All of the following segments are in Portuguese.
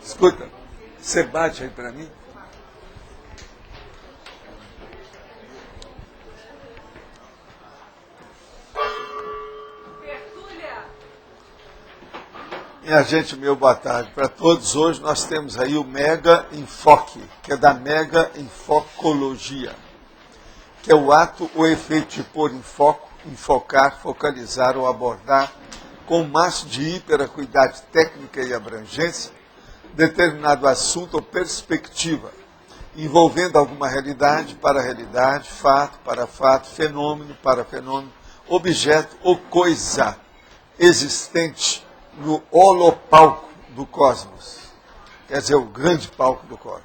Escuta, você bate aí para mim? Minha gente, meu boa tarde para todos. Hoje nós temos aí o Mega Enfoque, que é da Mega Enfocologia, que é o ato ou efeito de pôr em foco, enfocar, focalizar ou abordar com o máximo de hiperacuidade técnica e abrangência determinado assunto ou perspectiva, envolvendo alguma realidade para realidade, fato para fato, fenômeno para fenômeno, objeto ou coisa existente no holopalco do cosmos, quer dizer, o grande palco do cosmos.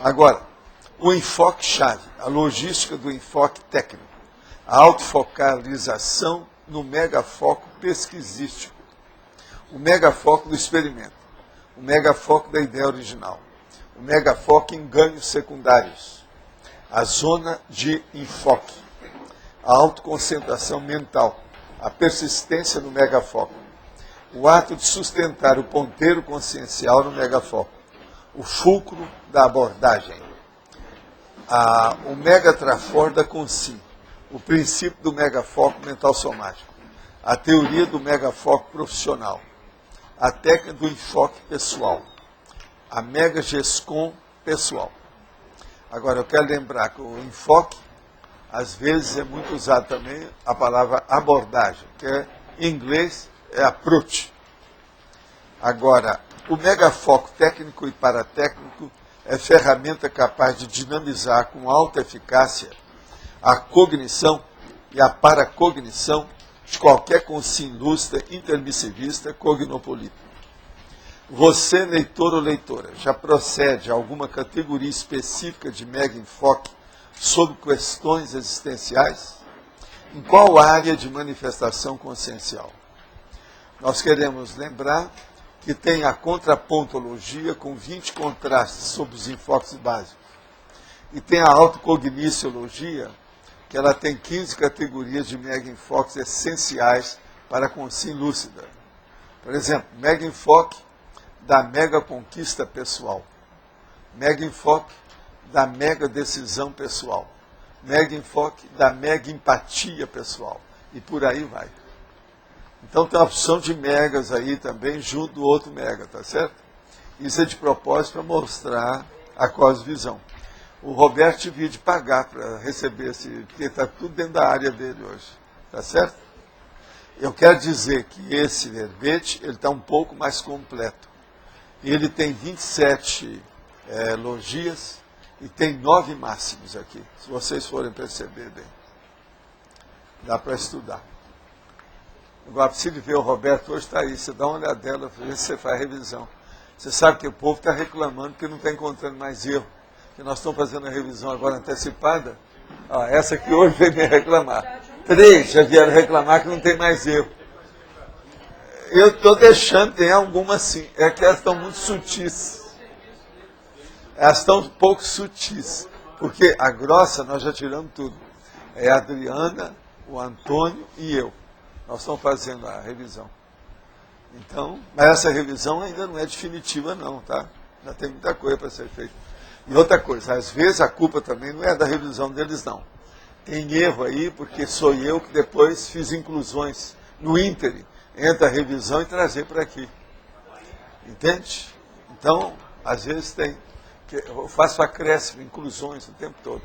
Agora, o enfoque-chave, a logística do enfoque técnico, a autofocalização no megafoco pesquisístico, o megafoco do experimento, o megafoco da ideia original, o megafoco em ganhos secundários, a zona de enfoque, a autoconcentração mental, a persistência no megafoco, o ato de sustentar o ponteiro consciencial no megafoco, o fulcro da abordagem, o megatrafor da consim, o princípio do megafoco mental somático, a teoria do megafoco profissional, a técnica do enfoque pessoal, a megagescom pessoal. Agora, eu quero lembrar que o enfoque, às vezes, é muito usado também a palavra abordagem, que em inglês é approach. Agora, o megafoco técnico e paratécnico é ferramenta capaz de dinamizar com alta eficácia a cognição e a paracognição de qualquer consim lustra, intermissivista, cognopolita. Você, leitor ou leitora, já procede a alguma categoria específica de mega enfoque sobre questões existenciais? Em qual área de manifestação consciencial? Nós queremos lembrar que tem a contrapontologia com 20 contrastes sobre os enfoques básicos. E tem a autocogniciologia, que ela tem 15 categorias de mega enfoques essenciais para a consim lúcida. Por exemplo, mega enfoque da mega conquista pessoal, mega enfoque da mega decisão pessoal, mega enfoque da mega empatia pessoal, e por aí vai. Então tem a opção de megas aí também, junto do outro mega, tá certo? Isso é de propósito para mostrar a cosvisão. O Roberto devia de pagar para receber esse, porque está tudo dentro da área dele hoje, tá certo? Eu quero dizer que esse verbete, ele está um pouco mais completo. Ele tem 27 logias e tem 9 máximos aqui, se vocês forem perceber bem. Dá para estudar. Agora, precisa ver o Roberto, hoje está aí, você dá uma olhadela, ver se você faz revisão. Você sabe que o povo está reclamando que não está encontrando mais erro, que nós estamos fazendo a revisão agora antecipada. Essa aqui hoje veio me reclamar. 3 já vieram reclamar que não tem mais erro. Eu estou deixando, tem algumas sim, é que elas estão muito sutis. Elas estão um pouco sutis, porque a grossa nós já tiramos tudo. É a Adriana, o Antônio e eu. Nós estamos fazendo a revisão. Então, mas essa revisão ainda não é definitiva não, tá? Ainda tem muita coisa para ser feita. E outra coisa, às vezes a culpa também não é da revisão deles não. Tem erro aí, porque sou eu que depois fiz inclusões no ínterim, entre a revisão e trazer para aqui. Entende? Então, às vezes tem. Eu faço acréscimo, inclusões o tempo todo.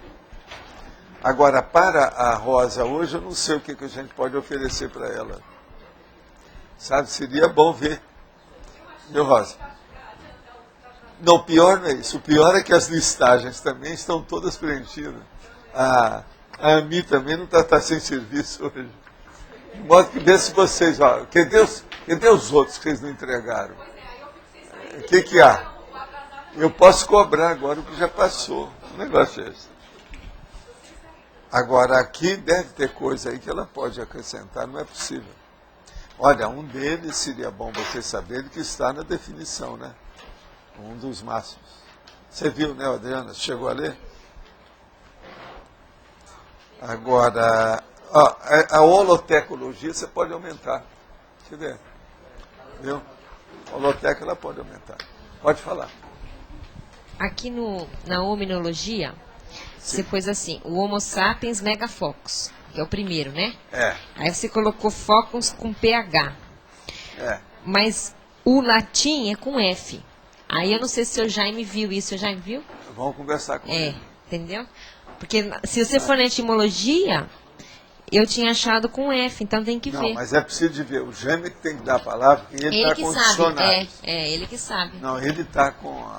Agora, para a Rosa hoje, eu não sei o que a gente pode oferecer para ela. Sabe, seria bom ver. Meu Rosa? Não, o pior não é isso. O pior é que as listagens também estão todas preenchidas. A Ami também não está sem serviço hoje. De modo que vê se vocês... Cadê os outros que vocês não entregaram? O que há? Eu posso cobrar agora o que já passou. O negócio é esse. Agora, aqui deve ter coisa aí que ela pode acrescentar, não é possível. Olha, um deles seria bom vocês saberem que está na definição, né? Um dos máximos. Você viu, né, Adriana? Chegou a ler? Agora, a holotecologia você pode aumentar. Deixa eu ver. Viu? A holoteca ela pode aumentar. Pode falar. Aqui na hominologia, você pôs assim, o Homo sapiens megafocus, que é o primeiro, né? Aí você colocou focus com PH. Mas o latim é com F. Aí eu não sei se o seu Jaime viu isso. O seu Jaime viu? Vamos conversar com ele. Entendeu? Porque se você for na etimologia, eu tinha achado com F, então tem que ver. Não, mas é preciso de ver. O Jaime que tem que dar a palavra, porque ele está com o dicionário. Ele que sabe. Não, ele está com,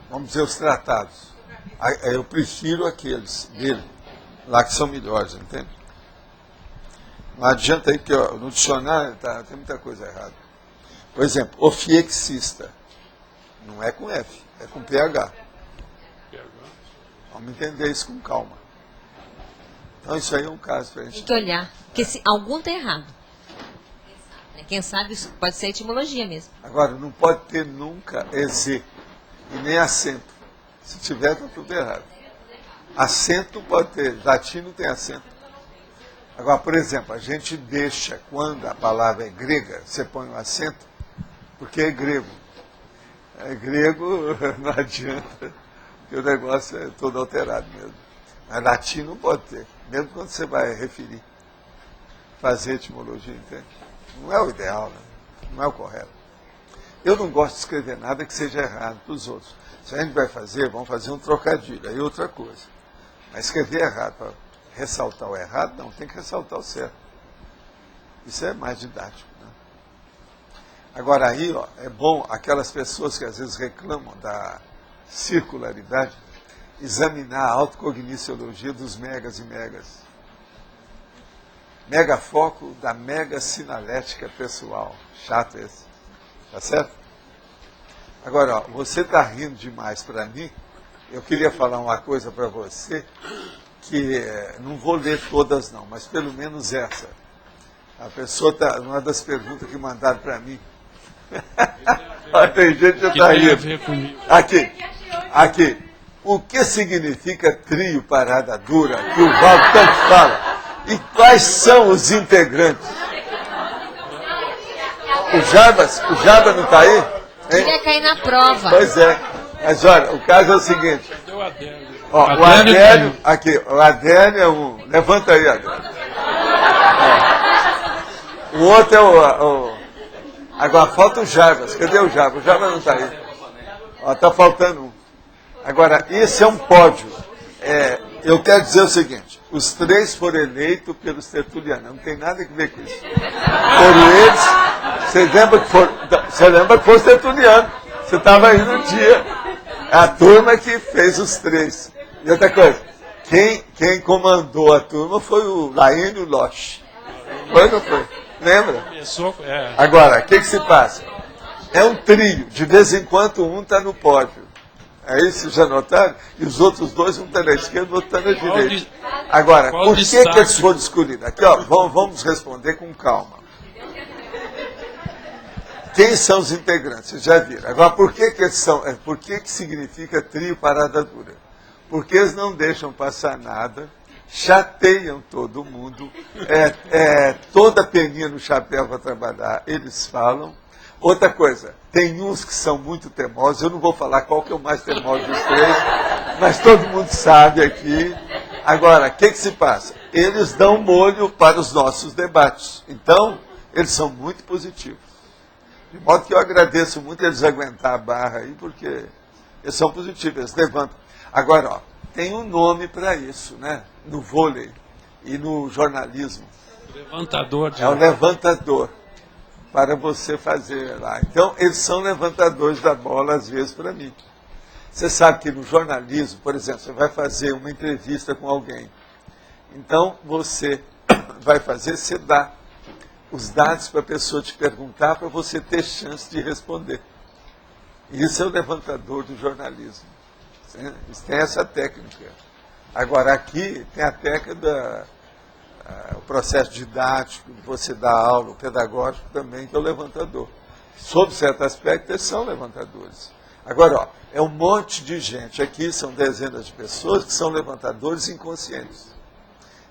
vamos dizer, os tratados. Eu prefiro aqueles dele, lá que são melhores, entende? Não adianta aí, porque ó, no dicionário tem muita coisa errada. Por exemplo, ofiexista. Não é com F, é com PH. Vamos entender isso com calma. Então isso aí é um caso para a gente. Tem que olhar, porque se algum está errado. Quem sabe isso pode ser etimologia mesmo. Agora, não pode ter nunca EZ e nem acento. Se tiver, está tudo errado. Acento pode ter, latim não tem acento. Agora, por exemplo, a gente deixa, quando a palavra é grega, você põe um acento, porque é grego. É grego, não adianta, porque o negócio é todo alterado mesmo. Mas latim não pode ter, mesmo quando você vai referir, fazer etimologia, entende? Não é o ideal, né? Não é o correto. Eu não gosto de escrever nada que seja errado para os outros. Se a gente vai fazer, vamos fazer um trocadilho, aí outra coisa. Mas escrever errado, para ressaltar o errado, não, tem que ressaltar o certo. Isso é mais didático. Né? Agora aí, ó, é bom aquelas pessoas que às vezes reclamam da circularidade, examinar a autocogniciologia dos megas e megas. Megafoco da mega sinalética pessoal. Chato esse. Tá certo? Agora, ó, você está rindo demais para mim. Eu queria falar uma coisa para você, que não vou ler todas não, mas pelo menos essa. A pessoa está, uma das perguntas que mandaram para mim. Tem gente que está rindo. Aqui. O que significa trio parada dura, que o Valdo tanto fala? E quais são os integrantes? O Jabas não está aí? Queria cair na prova. Pois é. Mas olha, o caso é o seguinte. Ó, o Adélio, aqui, o Adélio é um. Levanta aí, Adélio. O outro é o. Agora falta o Jabas. Cadê o Jabas? O Jabas não está aí. Ó, está faltando um. Agora, esse é um pódio. Eu quero dizer o seguinte: os três foram eleitos pelos tertulianos. Não tem nada a ver com isso. Foram eles. Você lembra que foi os tertulianos? Você estava aí no dia. A turma que fez os três. E outra coisa, quem comandou a turma foi o Laínio Loche. Foi ou não foi? Lembra? Agora, o que se passa? É um trio. De vez em quando um está no pódio. É isso, já notaram? E os outros dois, um está na esquerda, o outro está na direita. Agora, por que eles foram escolhidos? Aqui, ó, vamos responder com calma. Quem são os integrantes? Vocês já viram. Agora, por que eles são? Por que significa trio parada dura? Porque eles não deixam passar nada, chateiam todo mundo, toda peninha no chapéu para trabalhar, eles falam. Outra coisa, tem uns que são muito teimosos, eu não vou falar qual que é o mais teimoso dos três, mas todo mundo sabe aqui. Agora, o que se passa? Eles dão molho para os nossos debates. Então, eles são muito positivos. De modo que eu agradeço muito eles aguentar a barra aí, porque eles são positivos, eles levantam. Agora, ó, tem um nome para isso, né? No vôlei e no jornalismo. Levantador. É o levantador. Para você fazer lá. Então, eles são levantadores da bola, às vezes, para mim. Você sabe que no jornalismo, por exemplo, você vai fazer uma entrevista com alguém. Então, você vai fazer, você dá os dados para a pessoa te perguntar, para você ter chance de responder. Isso é o levantador do jornalismo. Tem essa técnica. Agora, aqui tem a técnica o processo didático, de você dar aula, o pedagógico também, que é o levantador. Sob certo aspecto, eles são levantadores. Agora, ó, é um monte de gente aqui, são dezenas de pessoas que são levantadores inconscientes.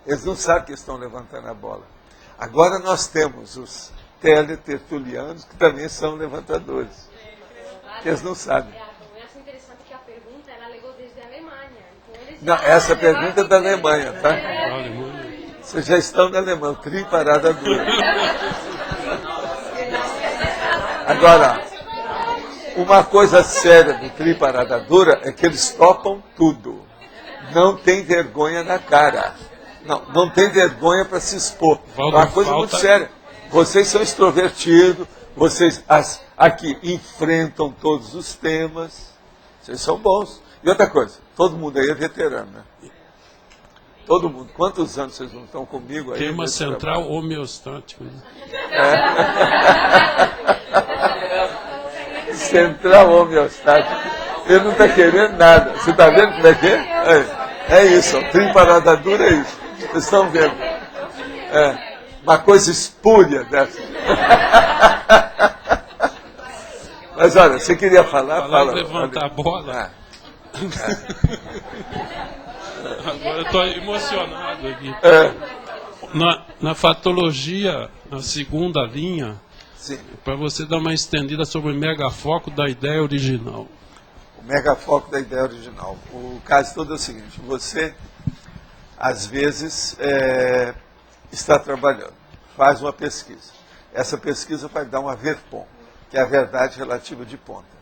Eles não sabem que estão levantando a bola. Agora nós temos os teletertulianos, que também são levantadores. que eles não sabem. Eu acho interessante que a pergunta ela legou desde a Alemanha. Não, essa pergunta é da Alemanha, tá? Vocês já estão na Alemanha, tri parada dura. Agora, uma coisa séria do tri parada dura é que eles topam tudo. Não tem vergonha na cara. Não tem vergonha para se expor. É uma coisa muito séria. Vocês são extrovertidos, vocês aqui enfrentam todos os temas, vocês são bons. E outra coisa, todo mundo aí é veterano, né? Todo mundo. Quantos anos vocês não estão comigo aí? Tema central trabalho? Homeostático. Né? Central homeostático. Ele não está querendo nada. Você está vendo como é que é? É isso, tri parada dura é isso. Vocês estão vendo? Uma coisa espúria dessa. Mas olha, você queria falar? Fala, levantar a bola. Agora eu estou emocionado aqui. Na fatologia, na segunda linha, para você dar uma estendida sobre o megafoco da ideia original. O megafoco da ideia original. O caso todo é o seguinte: você, às vezes, está trabalhando, faz uma pesquisa. Essa pesquisa vai dar uma verpom, que é a verdade relativa de ponta.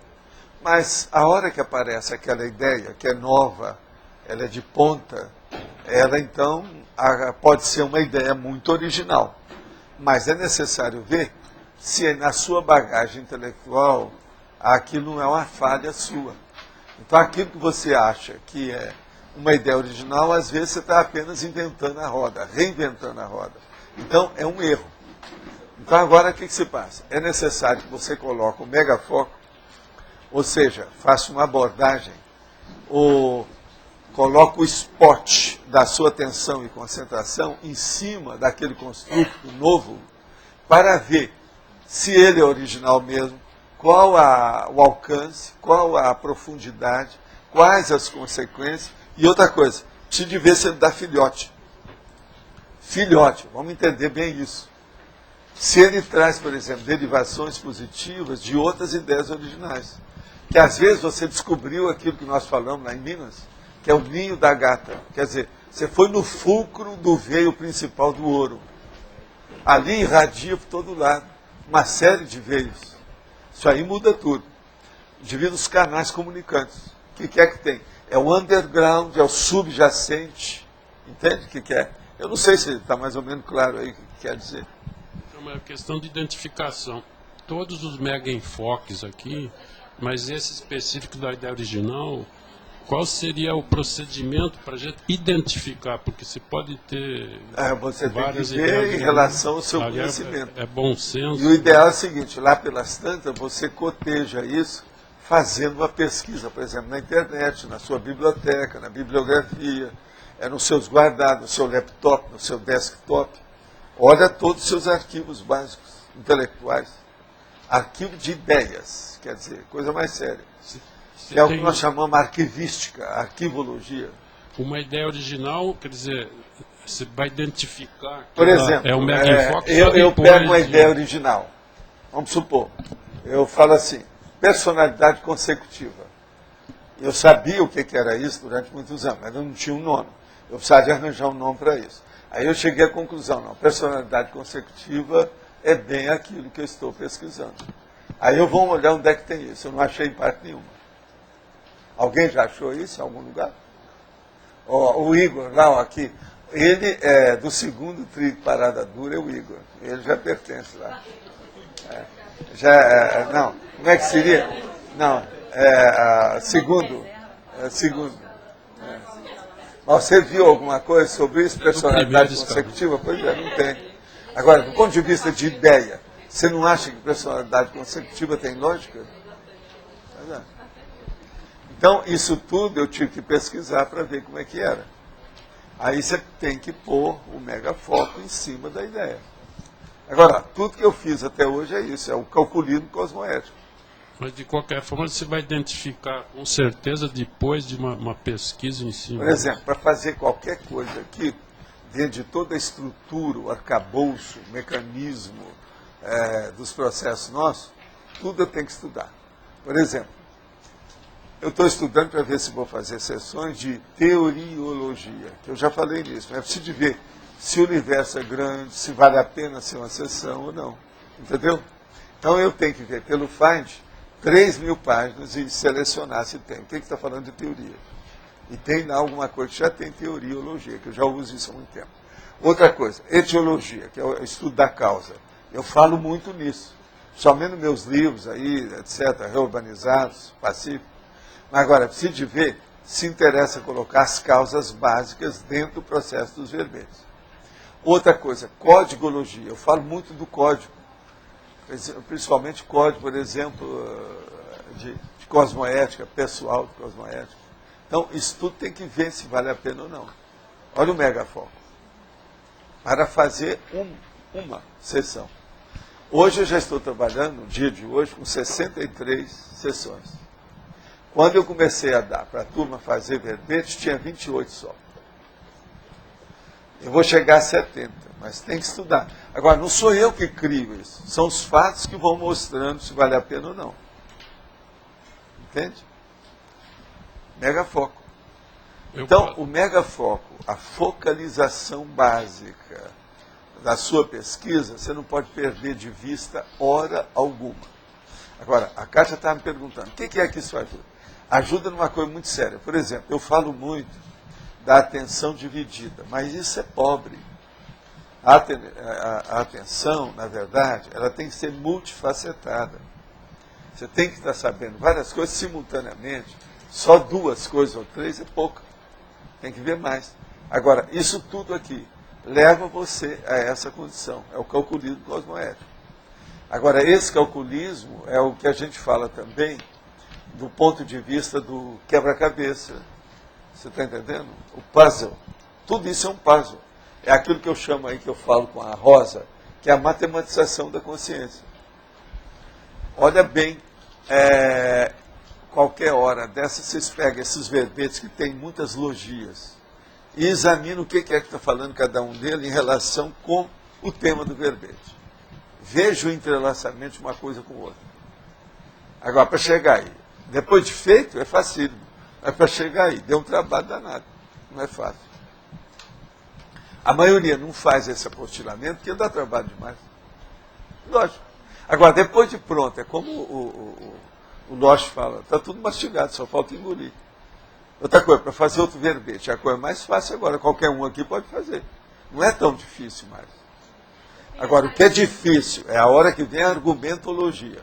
Mas a hora que aparece aquela ideia, que é nova, ela é de ponta, ela então pode ser uma ideia muito original. Mas é necessário ver se na sua bagagem intelectual aquilo não é uma falha sua. Então aquilo que você acha que é uma ideia original, às vezes você está apenas inventando a roda, reinventando a roda. Então é um erro. Então agora o que se passa? É necessário que você coloque o megafoco, ou seja, faça uma abordagem, ou coloque o spot da sua atenção e concentração em cima daquele construto novo, para ver se ele é original mesmo, qual o alcance, qual a profundidade, quais as consequências. E outra coisa, precisa de ver se ele dá filhote. Filhote, vamos entender bem isso. Se ele traz, por exemplo, derivações positivas de outras ideias originais. Que às vezes você descobriu aquilo que nós falamos lá em Minas, que é o ninho da gata. Quer dizer, você foi no fulcro do veio principal do ouro. Ali irradia por todo lado uma série de veios. Isso aí muda tudo. Devido aos canais comunicantes. O que é que tem? É o underground, é o subjacente. Entende o que é? Eu não sei se está mais ou menos claro aí o que quer dizer. É uma questão de identificação. Todos os mega enfoques aqui, mas esse específico da ideia original, qual seria o procedimento para a gente identificar? Porque se pode ter você várias tem que ver em relação ao seu aliás, conhecimento. É bom senso. E o ideal é o seguinte, lá pelas tantas, você coteja isso fazendo uma pesquisa, por exemplo, na internet, na sua biblioteca, na bibliografia, nos seus guardados, no seu laptop, no seu desktop. Olha todos os seus arquivos básicos, intelectuais. Arquivo de ideias, quer dizer, coisa mais séria. Que é o que nós chamamos arquivística, arquivologia. Uma ideia original, quer dizer, você vai identificar. Por exemplo, eu pego uma ideia original. Vamos supor, eu falo assim, personalidade consecutiva. Eu sabia o que era isso durante muitos anos, mas eu não tinha um nome. Eu precisava de arranjar um nome para isso. Aí eu cheguei à conclusão, não, personalidade consecutiva é bem aquilo que eu estou pesquisando. Aí eu vou olhar onde é que tem isso. Eu não achei em parte nenhuma. Alguém já achou isso em algum lugar? O Igor, lá, aqui, ele é do segundo tri parada dura, é o Igor. Ele já pertence lá. Não, como é que seria? Não, segundo. Mas você viu alguma coisa sobre isso, personalidade consecutiva? Pois é, não tem. Agora, do ponto de vista de ideia, você não acha que personalidade consecutiva tem lógica? Pois é. Então, isso tudo eu tive que pesquisar para ver como é que era. Aí você tem que pôr o megafoco em cima da ideia. Agora, tudo que eu fiz até hoje é isso, é o calculismo cosmoético. Mas, de qualquer forma, você vai identificar, com certeza, depois de uma pesquisa em cima. Por exemplo, para fazer qualquer coisa aqui, dentro de toda a estrutura, o arcabouço, o mecanismo dos processos nossos, tudo eu tenho que estudar. Por exemplo, eu estou estudando para ver se vou fazer sessões de teoriologia, que eu já falei nisso, mas é preciso ver se o universo é grande, se vale a pena ser uma sessão ou não. Entendeu? Então eu tenho que ver pelo Find 3.000 páginas e selecionar se tem. O que está falando de teoria? E tem lá alguma coisa que já tem teoriologia, que eu já uso isso há muito tempo. Outra coisa, etiologia, que é o estudo da causa. Eu falo muito nisso. Somente nos meus livros aí, etc., reurbanizados, pacíficos. Mas agora, preciso de ver se interessa colocar as causas básicas dentro do processo dos verbetes. Outra coisa, códigologia. Eu falo muito do código. Principalmente código, por exemplo, de cosmoética, pessoal de cosmoética. Então, isso tudo tem que ver se vale a pena ou não. Olha o megafoco. Para fazer uma sessão. Hoje eu já estou trabalhando, no dia de hoje, com 63 sessões. Quando eu comecei a dar para a turma fazer verbete, tinha 28 só. Eu vou chegar a 70, mas tem que estudar. Agora, não sou eu que crio isso. São os fatos que vão mostrando se vale a pena ou não. Entende? Megafoco. Então, o megafoco, a focalização básica da sua pesquisa, você não pode perder de vista hora alguma. Agora, a Kátia estava me perguntando, o que é que isso ajuda? Ajuda numa coisa muito séria. Por exemplo, eu falo muito da atenção dividida, mas isso é pobre. A atenção, na verdade, ela tem que ser multifacetada. Você tem que estar sabendo várias coisas simultaneamente. Só 2 coisas ou 3 é pouco. Tem que ver mais. Agora, isso tudo aqui leva você a essa condição. É o calculismo cosmoético. Agora, esse calculismo é o que a gente fala também do ponto de vista do quebra-cabeça. Você está entendendo? O puzzle. Tudo isso é um puzzle. É aquilo que eu chamo aí, que eu falo com a Rosa, que é a matematização da consciência. Olha bem, qualquer hora dessa, vocês pegam esses verbetes que tem muitas logias e examinam o que é que está falando cada um deles em relação com o tema do verbete. Veja o entrelaçamento de uma coisa com outra. Agora, para chegar aí, depois de feito, é facílimo. Mas para chegar aí, deu um trabalho danado. Não é fácil. A maioria não faz esse apostilamento porque dá trabalho demais. Lógico. Agora, depois de pronto, é como o Losch fala, está tudo mastigado, só falta engolir. Outra coisa, para fazer outro verbete, é a coisa mais fácil agora, qualquer um aqui pode fazer. Não é tão difícil mais. Agora, o que é difícil é a hora que vem a argumentologia.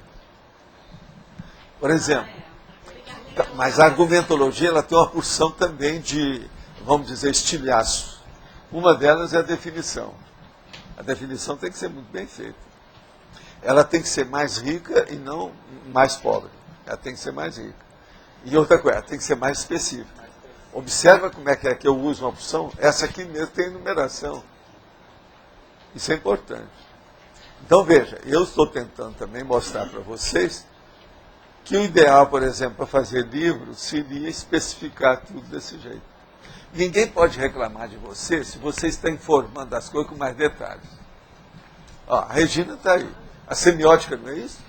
Por exemplo, mas a argumentologia ela tem uma porção também de, vamos dizer, estilhaço. Uma delas é a definição. A definição tem que ser muito bem feita. Ela tem que ser mais rica e não mais pobre. Ela tem que ser mais rica. E outra coisa, ela tem que ser mais específica. Observa como é que eu uso uma opção. Essa aqui mesmo tem enumeração. Isso é importante. Então, veja, eu estou tentando também mostrar para vocês que o ideal, por exemplo, para fazer livro, seria especificar tudo desse jeito. Ninguém pode reclamar de você se você está informando as coisas com mais detalhes. Ó, a Regina está aí. A semiótica não é isso?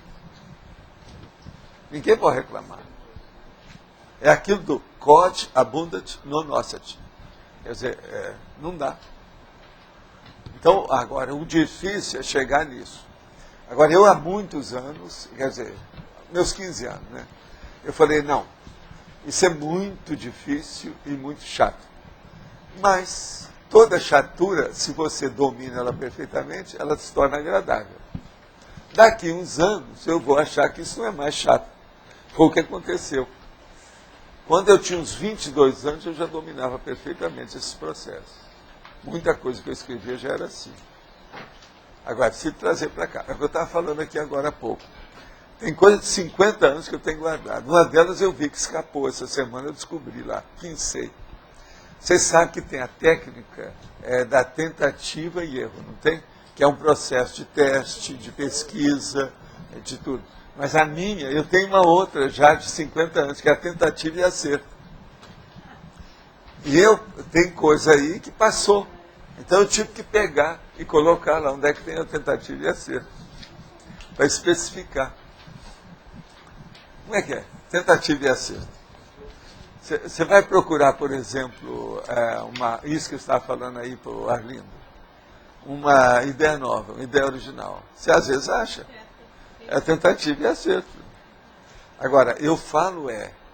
Ninguém pode reclamar. É aquilo do quod abundat non nocet. Quer dizer, não dá. Então, agora, o difícil é chegar nisso. Agora, eu há muitos anos, quer dizer, meus 15 anos, né? Eu falei, não, isso é muito difícil e muito chato. Mas toda chatura, se você domina ela perfeitamente, ela se torna agradável. Daqui uns anos, eu vou achar que isso não é mais chato. Foi o que aconteceu. Quando eu tinha uns 22 anos, eu já dominava perfeitamente esses processos. Muita coisa que eu escrevia já era assim. Agora, preciso trazer para cá. É o que eu estava falando aqui agora há pouco. Tem coisa de 50 anos que eu tenho guardado. Uma delas eu vi que escapou essa semana, eu descobri lá, pincei. Vocês sabem que tem a técnica da tentativa e erro, não tem? Que é um processo de teste, de pesquisa, de tudo. Mas a minha, eu tenho uma outra já de 50 anos, que é a tentativa e acerto. E tem coisa aí que passou. Então eu tive que pegar e colocar lá onde é que tem a tentativa e acerto. Para especificar. Como é que é? Tentativa e acerto. Você vai procurar, por exemplo, isso que eu estava falando aí para o Arlindo, uma ideia nova, uma ideia original. Você às vezes acha. É tentativa e acerto. Agora, eu falo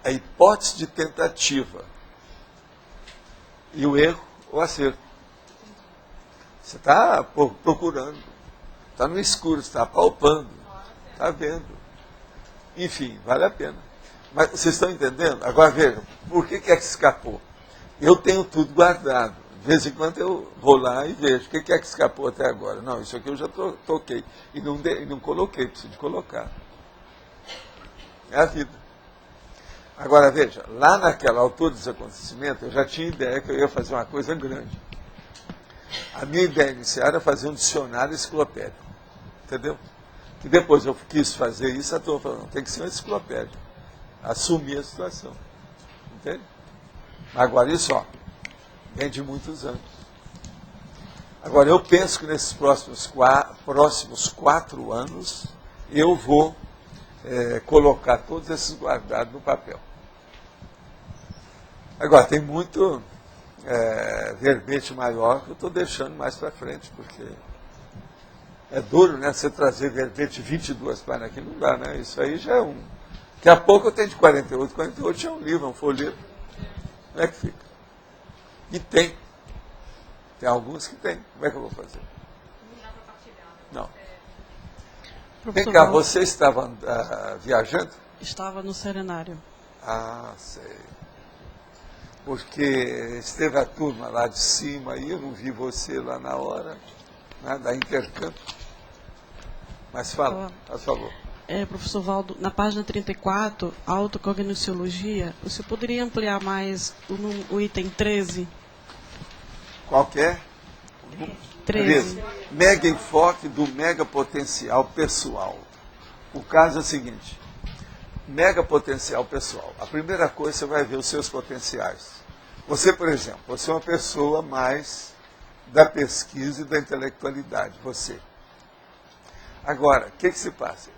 a hipótese de tentativa e o erro, o acerto. Você está procurando, está no escuro, está palpando, está vendo. Enfim, vale a pena. Mas vocês estão entendendo? Agora vejam, por que é que escapou? Eu tenho tudo guardado. De vez em quando eu vou lá e vejo. O que é que escapou até agora? Não, isso aqui eu já toquei. E não coloquei, preciso de colocar. É a vida. Agora veja, lá naquela altura dos acontecimentos, eu já tinha ideia que eu ia fazer uma coisa grande. A minha ideia inicial era fazer um dicionário enciclopédico. Entendeu? Que depois eu quis fazer isso, eu estou falando, tem que ser uma enciclopédia. Assumir a situação. Entende? Agora isso, vem de muitos anos. Agora, eu penso que nesses próximos 4 anos, eu vou colocar todos esses guardados no papel. Agora, tem muito verbete maior que eu estou deixando mais para frente, porque é duro, né? Você trazer verbete 22 páginas aqui, não dá, né? Isso aí já é um... Daqui a pouco eu tenho de 48. 48 já é um livro, um folheto. Como é que fica? E tem. Tem alguns que tem. Como é que eu vou fazer? Não. Vem cá, você estava viajando? Estava no Serenário. Ah, sei. Porque esteve a turma lá de cima e eu não vi você lá na hora, né, da intercâmbio. Mas fala, por favor. Professor Valdo, na página 34, autocognosciologia, você poderia ampliar mais o item 13? Qual que é? 13. Mega enfoque do mega potencial pessoal. O caso é o seguinte, mega potencial pessoal. A primeira coisa, você vai ver os seus potenciais. Você, por exemplo, você é uma pessoa mais da pesquisa e da intelectualidade, você. Agora, o que se passa?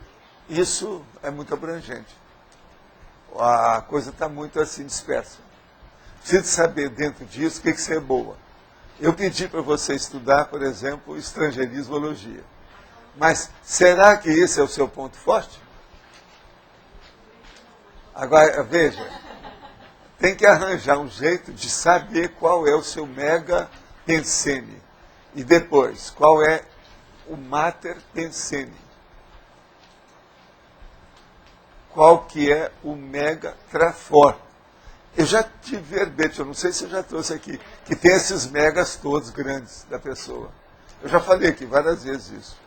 Isso é muito abrangente. A coisa está muito assim dispersa. Precisa saber dentro disso o que você é boa. Eu pedi para você estudar, por exemplo, estrangeirismologia. Mas será que esse é o seu ponto forte? Agora, veja, tem que arranjar um jeito de saber qual é o seu mega pensene. E depois, qual é o mater pensene. Qual que é o mega trafor. Eu já tive verbete, eu não sei se eu já trouxe aqui, que tem esses megas todos grandes da pessoa. Eu já falei aqui várias vezes isso.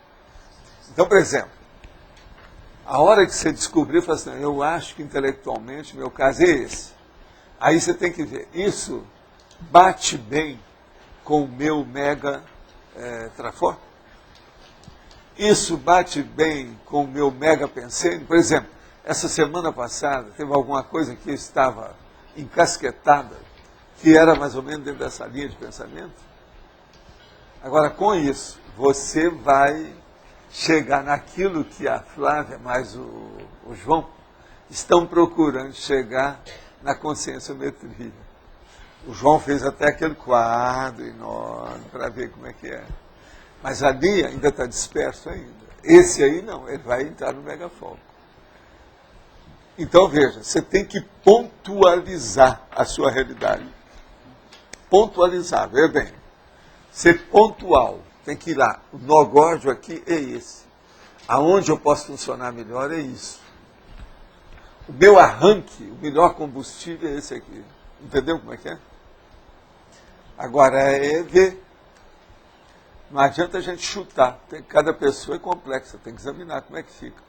Então, por exemplo, a hora que você descobrir, fala assim, eu acho que intelectualmente meu caso é esse. Aí você tem que ver, isso bate bem com o meu mega trafor? Isso bate bem com o meu mega pensene? Por exemplo, essa semana passada teve alguma coisa que estava encasquetada, que era mais ou menos dentro dessa linha de pensamento? Agora, com isso, você vai chegar naquilo que a Flávia mais o João estão procurando chegar na conscienciometria. O João fez até aquele quadro enorme para ver como é que é. Mas ali ainda está disperso ainda. Esse aí não, ele vai entrar no megafoco. Então, veja, você tem que pontualizar a sua realidade. Pontualizar, veja bem. Ser pontual, tem que ir lá. O nó górdio aqui é esse. Aonde eu posso funcionar melhor é isso. O meu arranque, o melhor combustível é esse aqui. Entendeu como é que é? Agora é ver. Não adianta a gente chutar. Cada pessoa é complexa, tem que examinar como é que fica.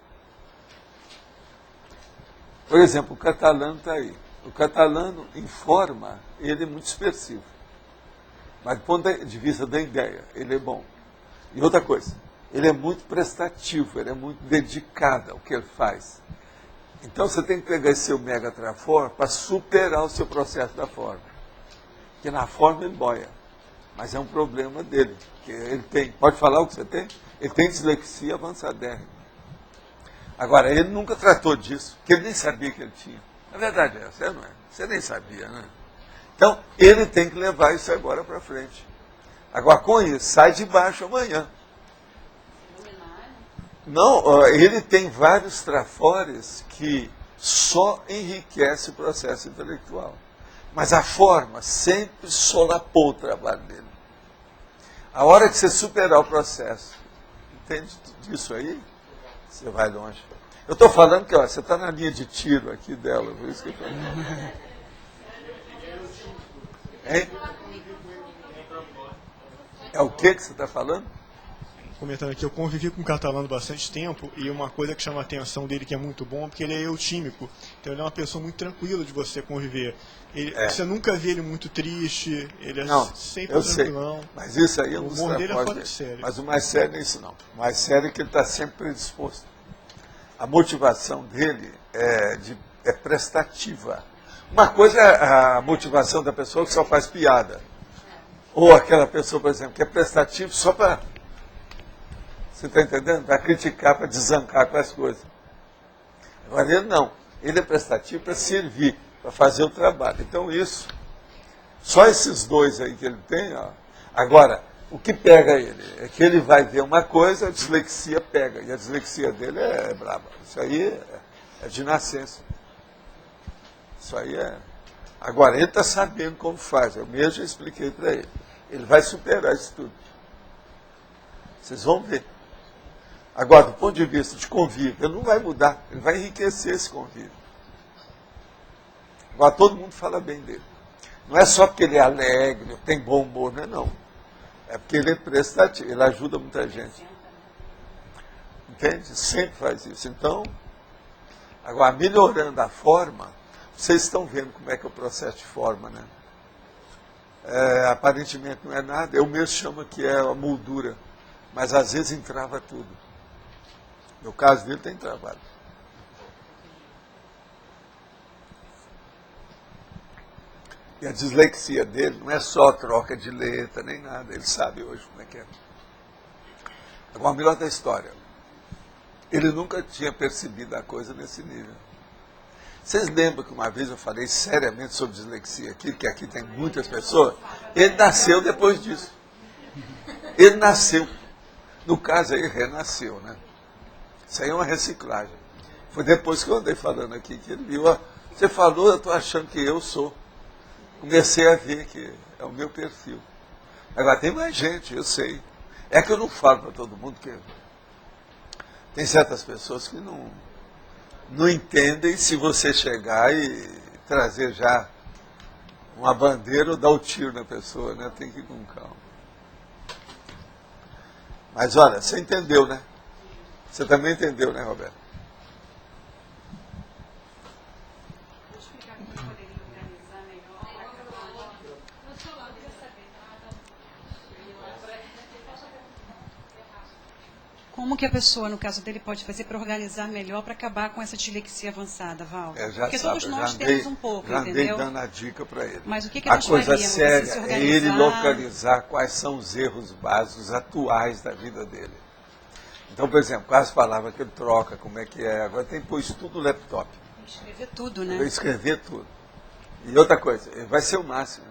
Por exemplo, o catalano está aí. O catalano, em forma, ele é muito dispersivo. Mas do ponto de vista da ideia, ele é bom. E outra coisa, ele é muito prestativo, ele é muito dedicado ao que ele faz. Então você tem que pegar esse seu mega trafor para superar o seu processo da forma. Porque na forma ele boia. Mas é um problema dele. Que ele tem. Pode falar o que você tem? Ele tem dislexia avançadérrima. Agora, ele nunca tratou disso, porque ele nem sabia que ele tinha. A verdade é essa, não é? Você nem sabia, né? Então, ele tem que levar isso agora para frente. Agora, com isso, sai de baixo amanhã. Não, ele tem vários trafores que só enriquece o processo intelectual. Mas a forma sempre solapou o trabalho dele. A hora que você superar o processo, entende disso aí? Você vai longe. Eu estou falando que ó, você está na linha de tiro aqui dela, por isso que eu estou falando. Hein? É o que você está falando? Comentando aqui, eu convivi com o catalão há bastante tempo e uma coisa que chama a atenção dele que é muito bom, porque ele é eutímico. Então ele é uma pessoa muito tranquila de você conviver. Você nunca vê ele muito triste, ele é sempre tranquilão. Mas isso aí é um dos trafores dele. É fora de série. Mas o mais sério não é isso não. O mais sério é que ele está sempre predisposto. A motivação dele é prestativa. Uma coisa é a motivação da pessoa que só faz piada. Ou aquela pessoa, por exemplo, que é prestativa só para... Você está entendendo? Para criticar, para desancar com as coisas. Agora ele não. Ele é prestativo para servir, para fazer o trabalho. Então isso, só esses dois aí que ele tem, ó. Agora, o que pega ele? É que ele vai ver uma coisa, a dislexia pega. E a dislexia dele é braba. Isso aí é de nascença. Isso aí é... Agora, ele está sabendo como faz. Eu mesmo já expliquei para ele. Ele vai superar isso tudo. Vocês vão ver. Agora, do ponto de vista de convívio, ele não vai mudar, ele vai enriquecer esse convívio. Agora, todo mundo fala bem dele. Não é só porque ele é alegre, tem bom humor, não é não. É porque ele é prestativo, ele ajuda muita gente. Entende? Sempre faz isso. Então, agora, melhorando a forma, vocês estão vendo como é que é o processo de forma, né? Aparentemente não é nada, eu mesmo chamo que é a moldura, mas às vezes entrava tudo. No caso dele tem trabalho. E a dislexia dele não é só troca de letra, nem nada. Ele sabe hoje como é que é. Agora, o melhor da história. Ele nunca tinha percebido a coisa nesse nível. Vocês lembram que uma vez eu falei seriamente sobre dislexia aqui, que aqui tem muitas pessoas? Ele nasceu depois disso. Ele nasceu. No caso aí, renasceu, né? Isso aí é uma reciclagem. Foi depois que eu andei falando aqui, que ele viu, ó, você falou, eu estou achando que eu sou. Comecei a ver que é o meu perfil. Agora, tem mais gente, eu sei. É que eu não falo para todo mundo, porque tem certas pessoas que não entendem se você chegar e trazer já uma bandeira ou dar o tiro na pessoa, né? Tem que ir com calma. Mas olha, você entendeu, né? Você também entendeu, né, Roberto? Como que a pessoa, no caso dele, pode fazer para organizar melhor, para acabar com essa dislexia avançada, Val? Porque todos nós temos um pouco, já entendeu? andei dando a dica para ele. Mas o que a nós coisa faríamos? séria Se é ele localizar quais são os erros básicos atuais da vida dele. Então, por exemplo, quais palavras que ele troca, como é que é. Agora tem que pôr isso tudo no laptop. Escrever tudo, né? Escrever tudo. E outra coisa, vai ser o máximo.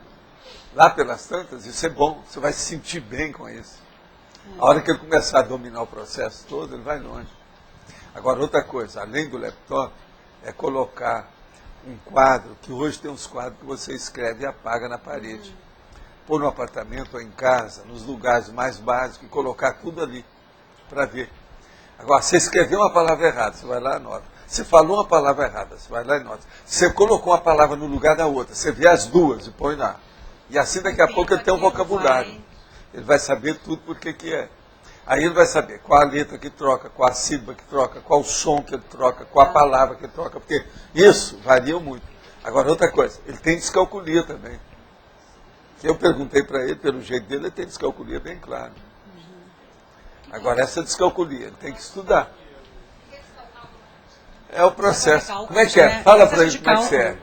Lá pelas tantas, isso é bom, você vai se sentir bem com isso. A hora que ele começar a dominar o processo todo, ele vai longe. Agora, outra coisa, além do laptop, é colocar um quadro, que hoje tem uns quadros que você escreve e apaga na parede. Pôr no apartamento ou em casa, nos lugares mais básicos, e colocar tudo ali, para ver. Agora, você escreveu uma palavra errada, você vai lá e anota. Você falou uma palavra errada, você vai lá e anota. Você colocou uma palavra no lugar da outra, você vê as duas e põe lá. E assim daqui a pouco ele tem um vocabulário. Ele vai saber tudo por que é. Aí ele vai saber qual a letra que troca, qual a sílaba que troca, qual o som que ele troca, qual a palavra que ele troca, porque isso varia muito. Agora, outra coisa, ele tem descalculia também. Que eu perguntei para ele, pelo jeito dele, ele tem descalculia bem claro. Agora, essa descalculia, ele tem que estudar. É o processo. Como é que é? Fala para ele como é que você é.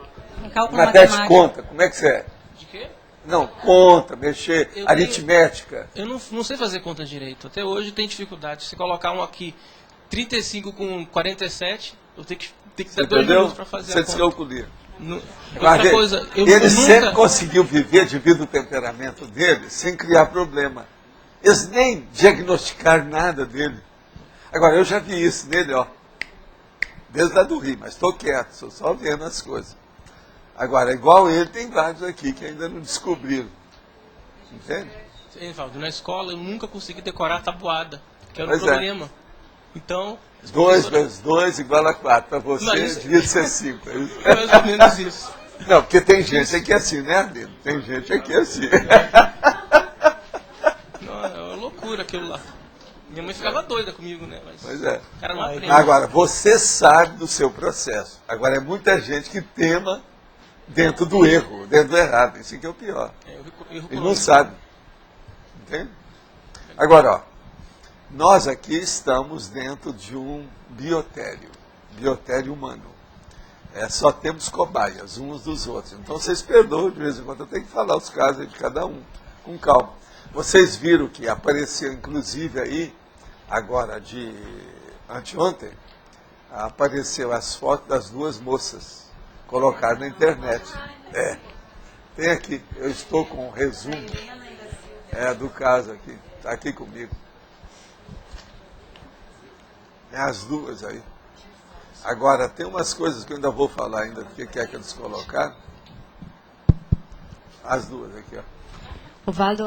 Matemática, conta, como é que você é? De quê? Não, conta, mexer, aritmética. Eu não sei fazer conta direito. Até hoje tem dificuldade. Se colocar um aqui, 35 com 47, eu tenho que dar 2 minutos para fazer a conta. Outra coisa, ele sempre conseguiu viver devido ao temperamento dele, sem criar problema. Eles nem diagnosticaram nada dele. Agora, eu já vi isso nele, ó. Desde lá do Rio, mas estou quieto, estou só vendo as coisas. Agora, igual ele, tem vários aqui que ainda não descobriram. Entende? Sim, Valdo, na escola eu nunca consegui decorar a tabuada, que era o problema. Então... 2 vezes 2 igual a 4. Para você, devia ser 5. É mais ou menos isso. Não, porque tem gente aqui assim, né, Arlindo? Tem gente aqui assim. Não, é uma loucura aquilo lá. Minha mãe ficava doida comigo, né? Mas pois é. O cara não aprende. Agora, você sabe do seu processo. Agora, é muita gente que tema dentro do erro, dentro do errado. Isso aqui é o pior. Ele não sabe. Entende? Agora, ó. Nós aqui estamos dentro de um biotério humano. Só temos cobaias uns dos outros. Então vocês perdoam de vez em quando, eu tenho que falar os casos de cada um, com calma. Vocês viram que apareceu, inclusive aí, agora de anteontem, apareceu as fotos das 2 moças, colocadas na internet. Tem aqui, eu estou com um resumo do caso aqui, está aqui comigo. É as 2 aí. Agora, tem umas coisas que eu ainda vou falar ainda, o que é que eles colocaram. As 2 aqui, ó. Valdo,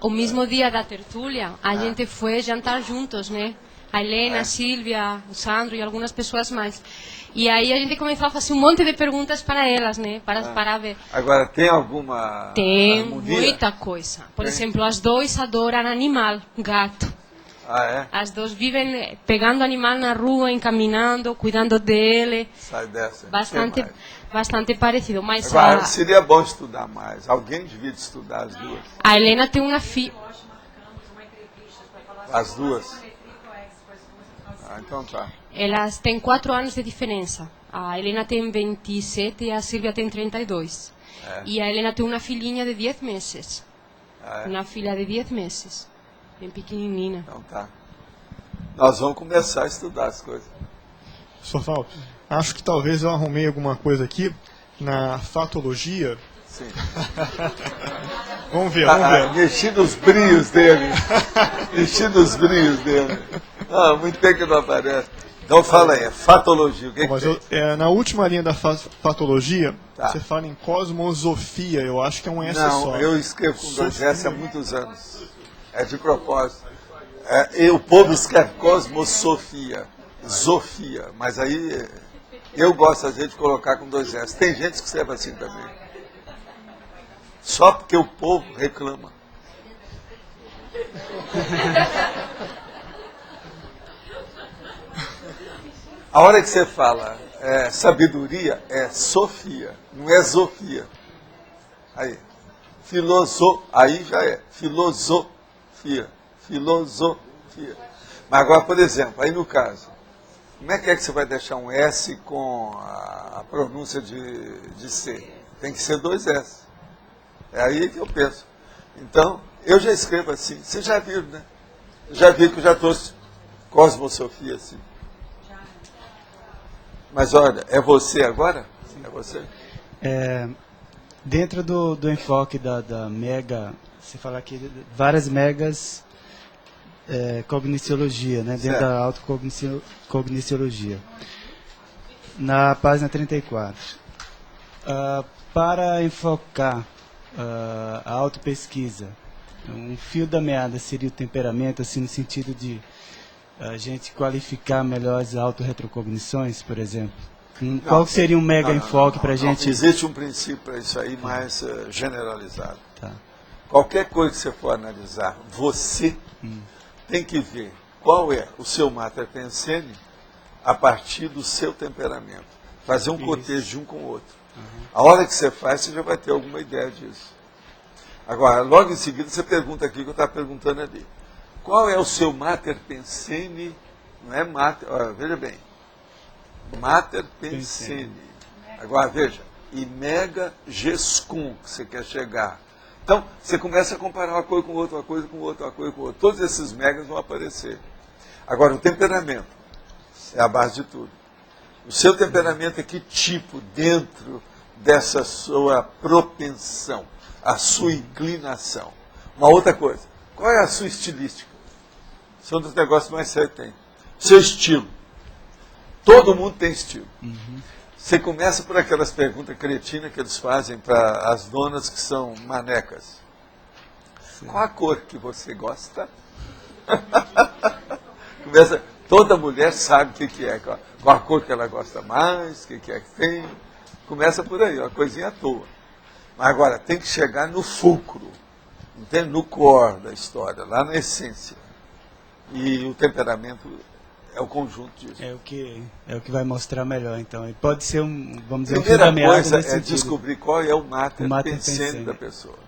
o mesmo dia da tertúlia, a gente foi jantar juntos, né? A Helena, a Silvia, o Sandro e algumas pessoas mais. E aí a gente começou a fazer um monte de perguntas para elas, né? Para ver. Agora, tem alguma Tem harmonia? Muita coisa. Por exemplo, as 2 adoram animal, gato. As 2 vivem pegando animal na rua, encaminhando, cuidando dele. Sai dessa. Bastante parecido. Mas agora, seria bom estudar mais. Alguém devia estudar as 2. A Helena tem uma filha. As 2? Então tá. Elas têm 4 anos de diferença. A Helena tem 27 e a Silvia tem 32. E a Helena tem uma filhinha de 10 meses. Uma filha de 10 meses. Bem pequenininha. Então tá. Nós vamos começar a estudar as coisas. Sr. acho que talvez eu arrumei alguma coisa aqui na fatologia. Sim. Vamos ver. Mexi nos brilhos dele. Muito tempo que não aparece. Então fala aí, fatologia. O que na última linha da fatologia, você fala em cosmosofia. Eu acho que é um S só. Não, eu escrevo com 2 S há muitos anos. É de propósito. E o povo escreve cosmosofia, zofia, mas aí eu gosto às vezes de colocar com 2 S. Tem gente que escreve assim também. Só porque o povo reclama. A hora que você fala sabedoria, é Sofia, não é Zofia. Aí, aí já é filosofia. Mas agora, por exemplo, aí no caso, como é que você vai deixar um S com a pronúncia de C? Tem que ser 2 S. É aí que eu penso. Então, eu já escrevo assim. Vocês já viram, né? Já vi que eu já trouxe cosmosofia assim. Mas olha, é você agora? É você? Dentro do enfoque da mega, você fala aqui várias megas cogniciologia, né? Dentro da autocogniciologia. Na página 34. Para enfocar a autopesquisa, um fio da meada seria o temperamento, assim, no sentido de a gente qualificar melhor as autorretrocognições, por exemplo? Qual seria um mega enfoque para a gente... Existe um princípio para isso aí mais generalizado. Qualquer coisa que você for analisar, você tem que ver qual é o seu mater pensene a partir do seu temperamento. Fazer um cotejo de um com o outro. A hora que você faz, você já vai ter alguma ideia disso. Agora, logo em seguida, você pergunta aqui o que eu estava perguntando ali. Qual é o seu mater pensene? Não é mater... veja bem. Mater pensene. Agora, veja. E mega gescum, que você quer chegar. Então, você começa a comparar uma coisa com outra, uma coisa com outra, uma coisa com outra. Todos esses megas vão aparecer. Agora, o temperamento é a base de tudo. O seu temperamento é que tipo dentro dessa sua propensão, a sua inclinação. Uma outra coisa, qual é a sua estilística? Isso é um dos negócios mais sérios que tem. Seu estilo. Todo mundo tem estilo. Você começa por aquelas perguntas cretinas que eles fazem para as donas que são manecas. Sim. Qual a cor que você gosta? Começa, toda mulher sabe o que é, qual a cor que ela gosta mais, o que é que tem. Começa por aí, uma coisinha à toa. Mas agora, tem que chegar no fulcro, entende? No core da história, lá na essência. E o temperamento é o conjunto disso. É o que vai mostrar melhor, então. E pode ser vamos dizer, primeira coisa é descobrir qual é o mater pensante da pessoa.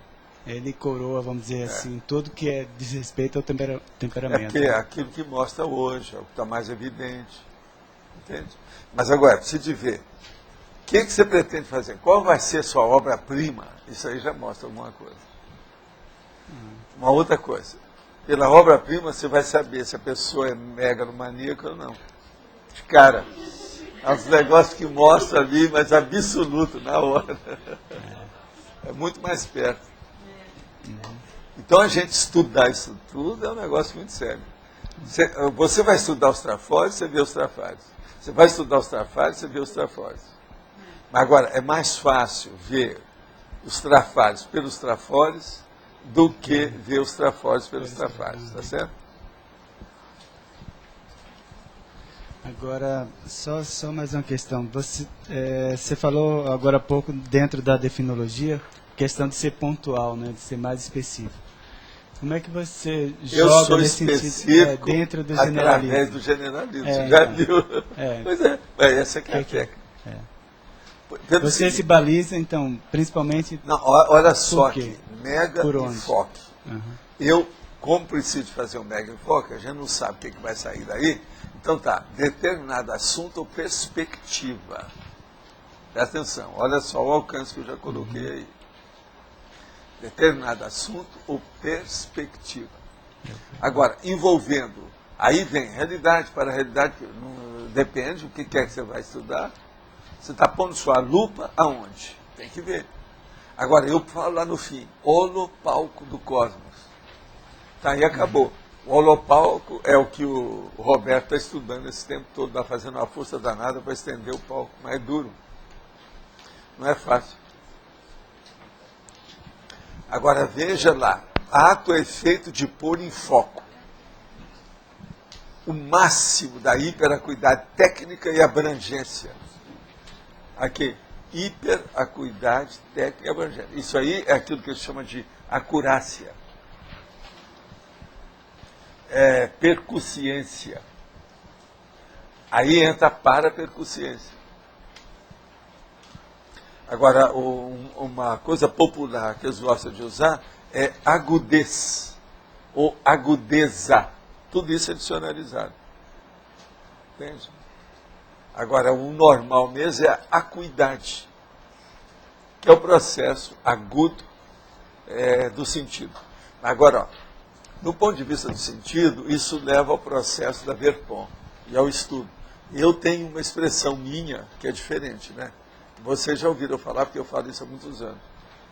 Ele coroa, vamos dizer assim, tudo que diz respeito ao temperamento. É porque é aquilo que mostra hoje, é o que está mais evidente. Entende? Mas agora, é preciso de ver. O que você pretende fazer? Qual vai ser sua obra-prima? Isso aí já mostra alguma coisa. Uma outra coisa. Pela obra-prima você vai saber se a pessoa é megalomaníaca ou não. De cara. É uns negócios que mostram ali, mas absoluto, na hora. É muito mais perto. Então a gente estudar isso tudo é um negócio muito sério. Você vai estudar os trafores, você vê os trafares. Você vai estudar os trafares, você vê os trafores. Mas agora, é mais fácil ver os trafares pelos trafores do que ver os trafores pelos trafares, está certo? Agora, só mais uma questão. Você falou agora há pouco, dentro da definologia, questão de ser pontual, né, de ser mais específico. Como é que você joga nesse sentido dentro do generalismo? Através do generalismo, você já viu? Pois é, essa aqui é a técnica. Você se baliza, então, principalmente... Não, olha só aqui, mega enfoque. Eu, como preciso fazer um mega enfoque, a gente não sabe o que vai sair daí. Então tá, determinado assunto ou perspectiva. Presta atenção, olha só o alcance que eu já coloquei aí. Determinado assunto ou perspectiva. Agora, envolvendo, aí vem realidade para realidade, depende do que quer que você vai estudar. Você está pondo sua lupa aonde? Tem que ver. Agora, eu falo lá no fim, holopauco do cosmos. Tá, aí acabou. O holopauco é o que o Roberto está estudando esse tempo todo, está fazendo uma força danada para estender o palco, mas é duro. Não é fácil. Agora, veja lá, ato é efeito de pôr em foco o máximo da hiperacuidade técnica e abrangência. Aqui, hiperacuidade técnica e abrangência. Isso aí é aquilo que a gente chama de acurácia. É percussiência. Aí entra a parapercussiência. Agora, uma coisa popular que eles gostam de usar é agudez, ou agudeza. Tudo isso é dicionarizado. Entende? Agora, o normal mesmo é a acuidade, que é o processo agudo do sentido. Agora, ó, do ponto de vista do sentido, isso leva ao processo da Verpont e ao estudo. Eu tenho uma expressão minha que é diferente, né? Vocês já ouviram falar, porque eu falo isso há muitos anos,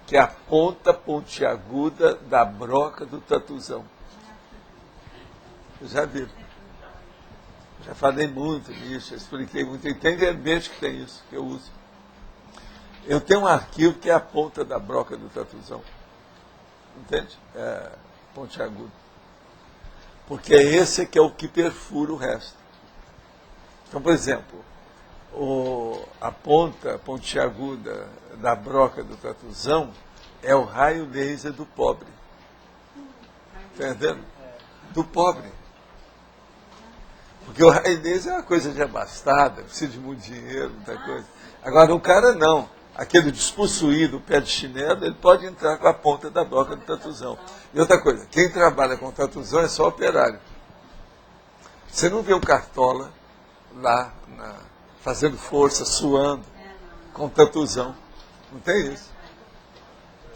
que é a ponta pontiaguda da broca do tatuzão. Já viram? Já falei muito nisso, expliquei muito. E tem verbete que tem isso, que eu uso. Eu tenho um arquivo que é a ponta da broca do tatuzão. Entende? É pontiagudo. Porque esse que é o que perfura o resto. Então, por exemplo, a ponta pontiaguda da broca do tatuzão é o raio laser do pobre. Está entendendo? Do pobre. Porque o raio laser é uma coisa de abastada, precisa de muito dinheiro, muita coisa. Agora, o cara não. Aquele despossuído, pé de chinelo, ele pode entrar com a ponta da broca do tatuzão. E outra coisa, quem trabalha com tatuzão é só operário. Você não vê o cartola lá fazendo força, suando, com tatuzão. Não tem isso.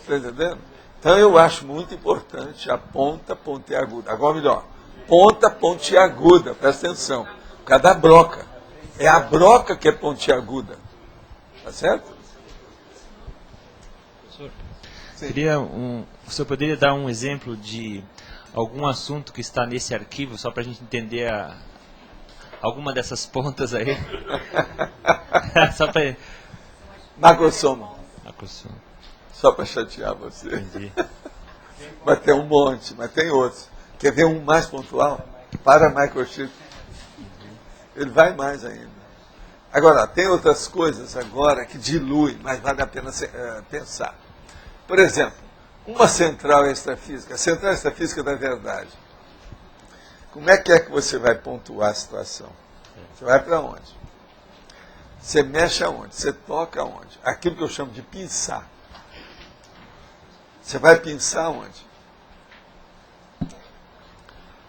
Está entendendo? Então eu acho muito importante a ponta pontiaguda. Agora melhor, ponta pontiaguda, presta atenção. Por causa da broca. É a broca que é pontiaguda. Tá certo? O senhor poderia dar um exemplo de algum assunto que está nesse arquivo, só para a gente entender alguma dessas pontas aí? Só para... Macrosoma. Só para chatear você. Entendi. Mas tem um monte, mas tem outros. Quer ver um mais pontual? Para microchip. Ele vai mais ainda. Agora, tem outras coisas agora que diluem, mas vale a pena pensar. Por exemplo, uma central extrafísica, a central extrafísica da verdade. Como é que você vai pontuar a situação? Você vai para onde? Você mexe aonde? Você toca aonde? Aquilo que eu chamo de pinçar. Você vai pinçar aonde?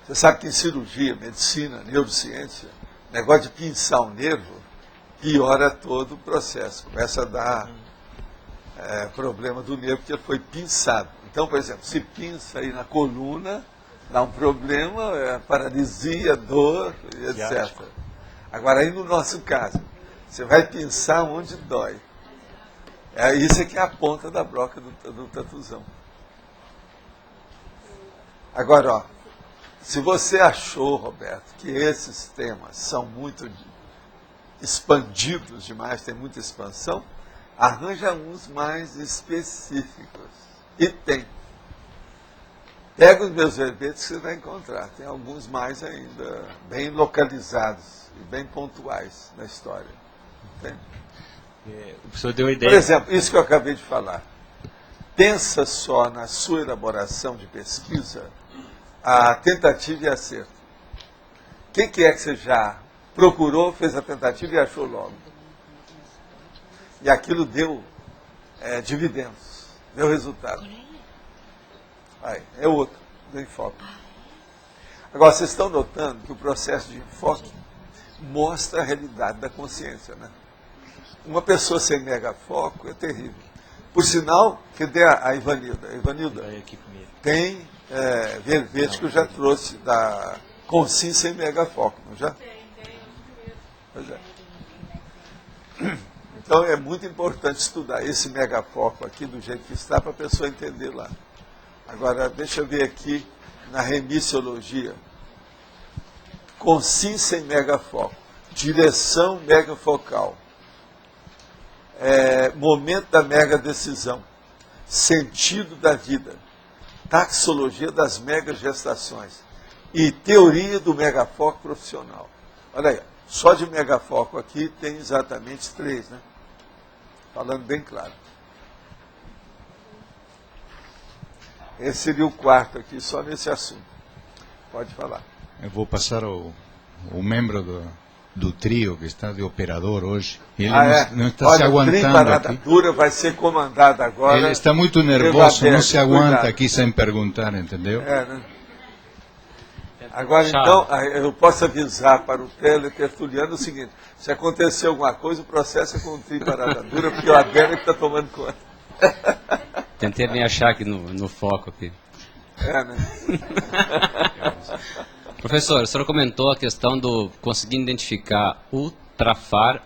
Você sabe que em cirurgia, medicina, neurociência, negócio de pinçar o nervo piora todo o processo. Começa a dar problema do nervo porque foi pinçado. Então, por exemplo, se pinça aí na coluna, dá um problema, paralisia, dor, etc. Agora, aí no nosso caso, você vai pinçar onde dói. Isso aqui é a ponta da broca do tatuzão. Agora, ó, se você achou, Roberto, que esses temas são muito expandidos demais, tem muita expansão, arranja uns mais específicos. E tem. Pega os meus verbetes que você vai encontrar. Tem alguns mais ainda bem localizados e bem pontuais na história. Entende? O senhor deu a ideia. Por exemplo, isso que eu acabei de falar. Pensa só na sua elaboração de pesquisa a tentativa e acerto. Quem que é que você já procurou, fez a tentativa e achou logo? E aquilo deu dividendos, deu resultado. Aí, é outro, do enfoque. Agora, vocês estão notando que o processo de enfoque mostra a realidade da consciência, né? Uma pessoa sem megafoco é terrível. Por sinal, cadê a Ivanilda? Ivanilda, tem verbete que eu já trouxe da Consim sem megafoco, não já? Pois é. Então é muito importante estudar esse megafoco aqui do jeito que está para a pessoa entender lá. Agora, deixa eu ver aqui na remissiologia. Consim sem megafoco. Direção megafocal. Momento da mega decisão. Sentido da vida. Taxologia das megagestações. E teoria do megafoco profissional. Olha aí, só de megafoco aqui tem exatamente 3, né? Falando bem claro. Esse seria o quarto aqui, só nesse assunto. Pode falar. Eu vou passar o membro do trio que está de operador hoje. Ele não está Olha, se aguantando parada aqui. Dura vai ser comandado agora. Ele está muito nervoso, não se aguanta aqui sem perguntar, entendeu? Né? Agora, então, eu posso avisar para o teletertuliano o seguinte: se acontecer alguma coisa, o processo é com o trio parada dura, porque o Adélio está tomando conta. Tentei me achar aqui no foco aqui. Né? Professor, o senhor comentou a questão do conseguir identificar o trafor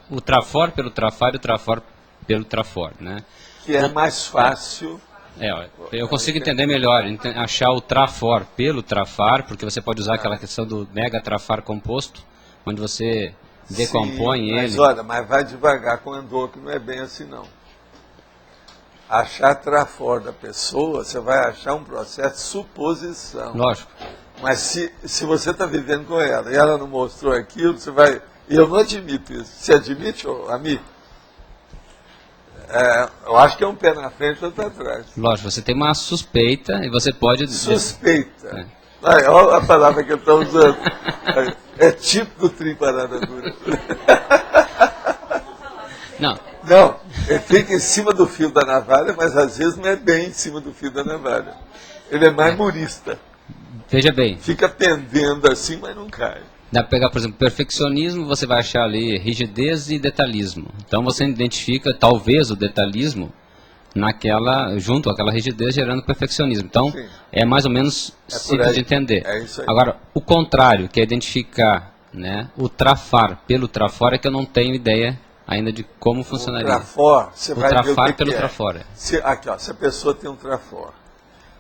pelo trafar e o trafor pelo trafor, né? Que é mais fácil. Eu consigo entender melhor, achar o trafor pelo trafar, porque você pode usar aquela questão do mega trafar composto, onde você decompõe ele. Mas olha, vai devagar com o endor, que não é bem assim não. Achar trafor da pessoa, você vai achar um processo de suposição. Lógico. Mas se você está vivendo com ela e ela não mostrou aquilo, você vai... Eu não admito isso. Você admite, amigo? Eu acho que é um pé na frente e outro atrás. Lógico, você tem uma suspeita e você pode... Suspeita. Olha a palavra que eu estou usando. É típico do trio parada dura. Não, ele fica em cima do fio da navalha, mas às vezes não é bem em cima do fio da navalha. Ele é mais murista. Veja bem. Fica pendendo assim, mas não cai. Dá para pegar, por exemplo, perfeccionismo, você vai achar ali rigidez e detalhismo. Então você identifica, talvez, o detalhismo junto àquela rigidez, gerando perfeccionismo. Então, sim, é mais ou menos simples de entender. É isso aí. Agora, o contrário, que é identificar, né, o trafar pelo trafor, é que eu não tenho ideia ainda de como funcionaria. O trafor, você vai ver o trafar que pelo que é. trafor. Aqui, ó, se a pessoa tem um trafor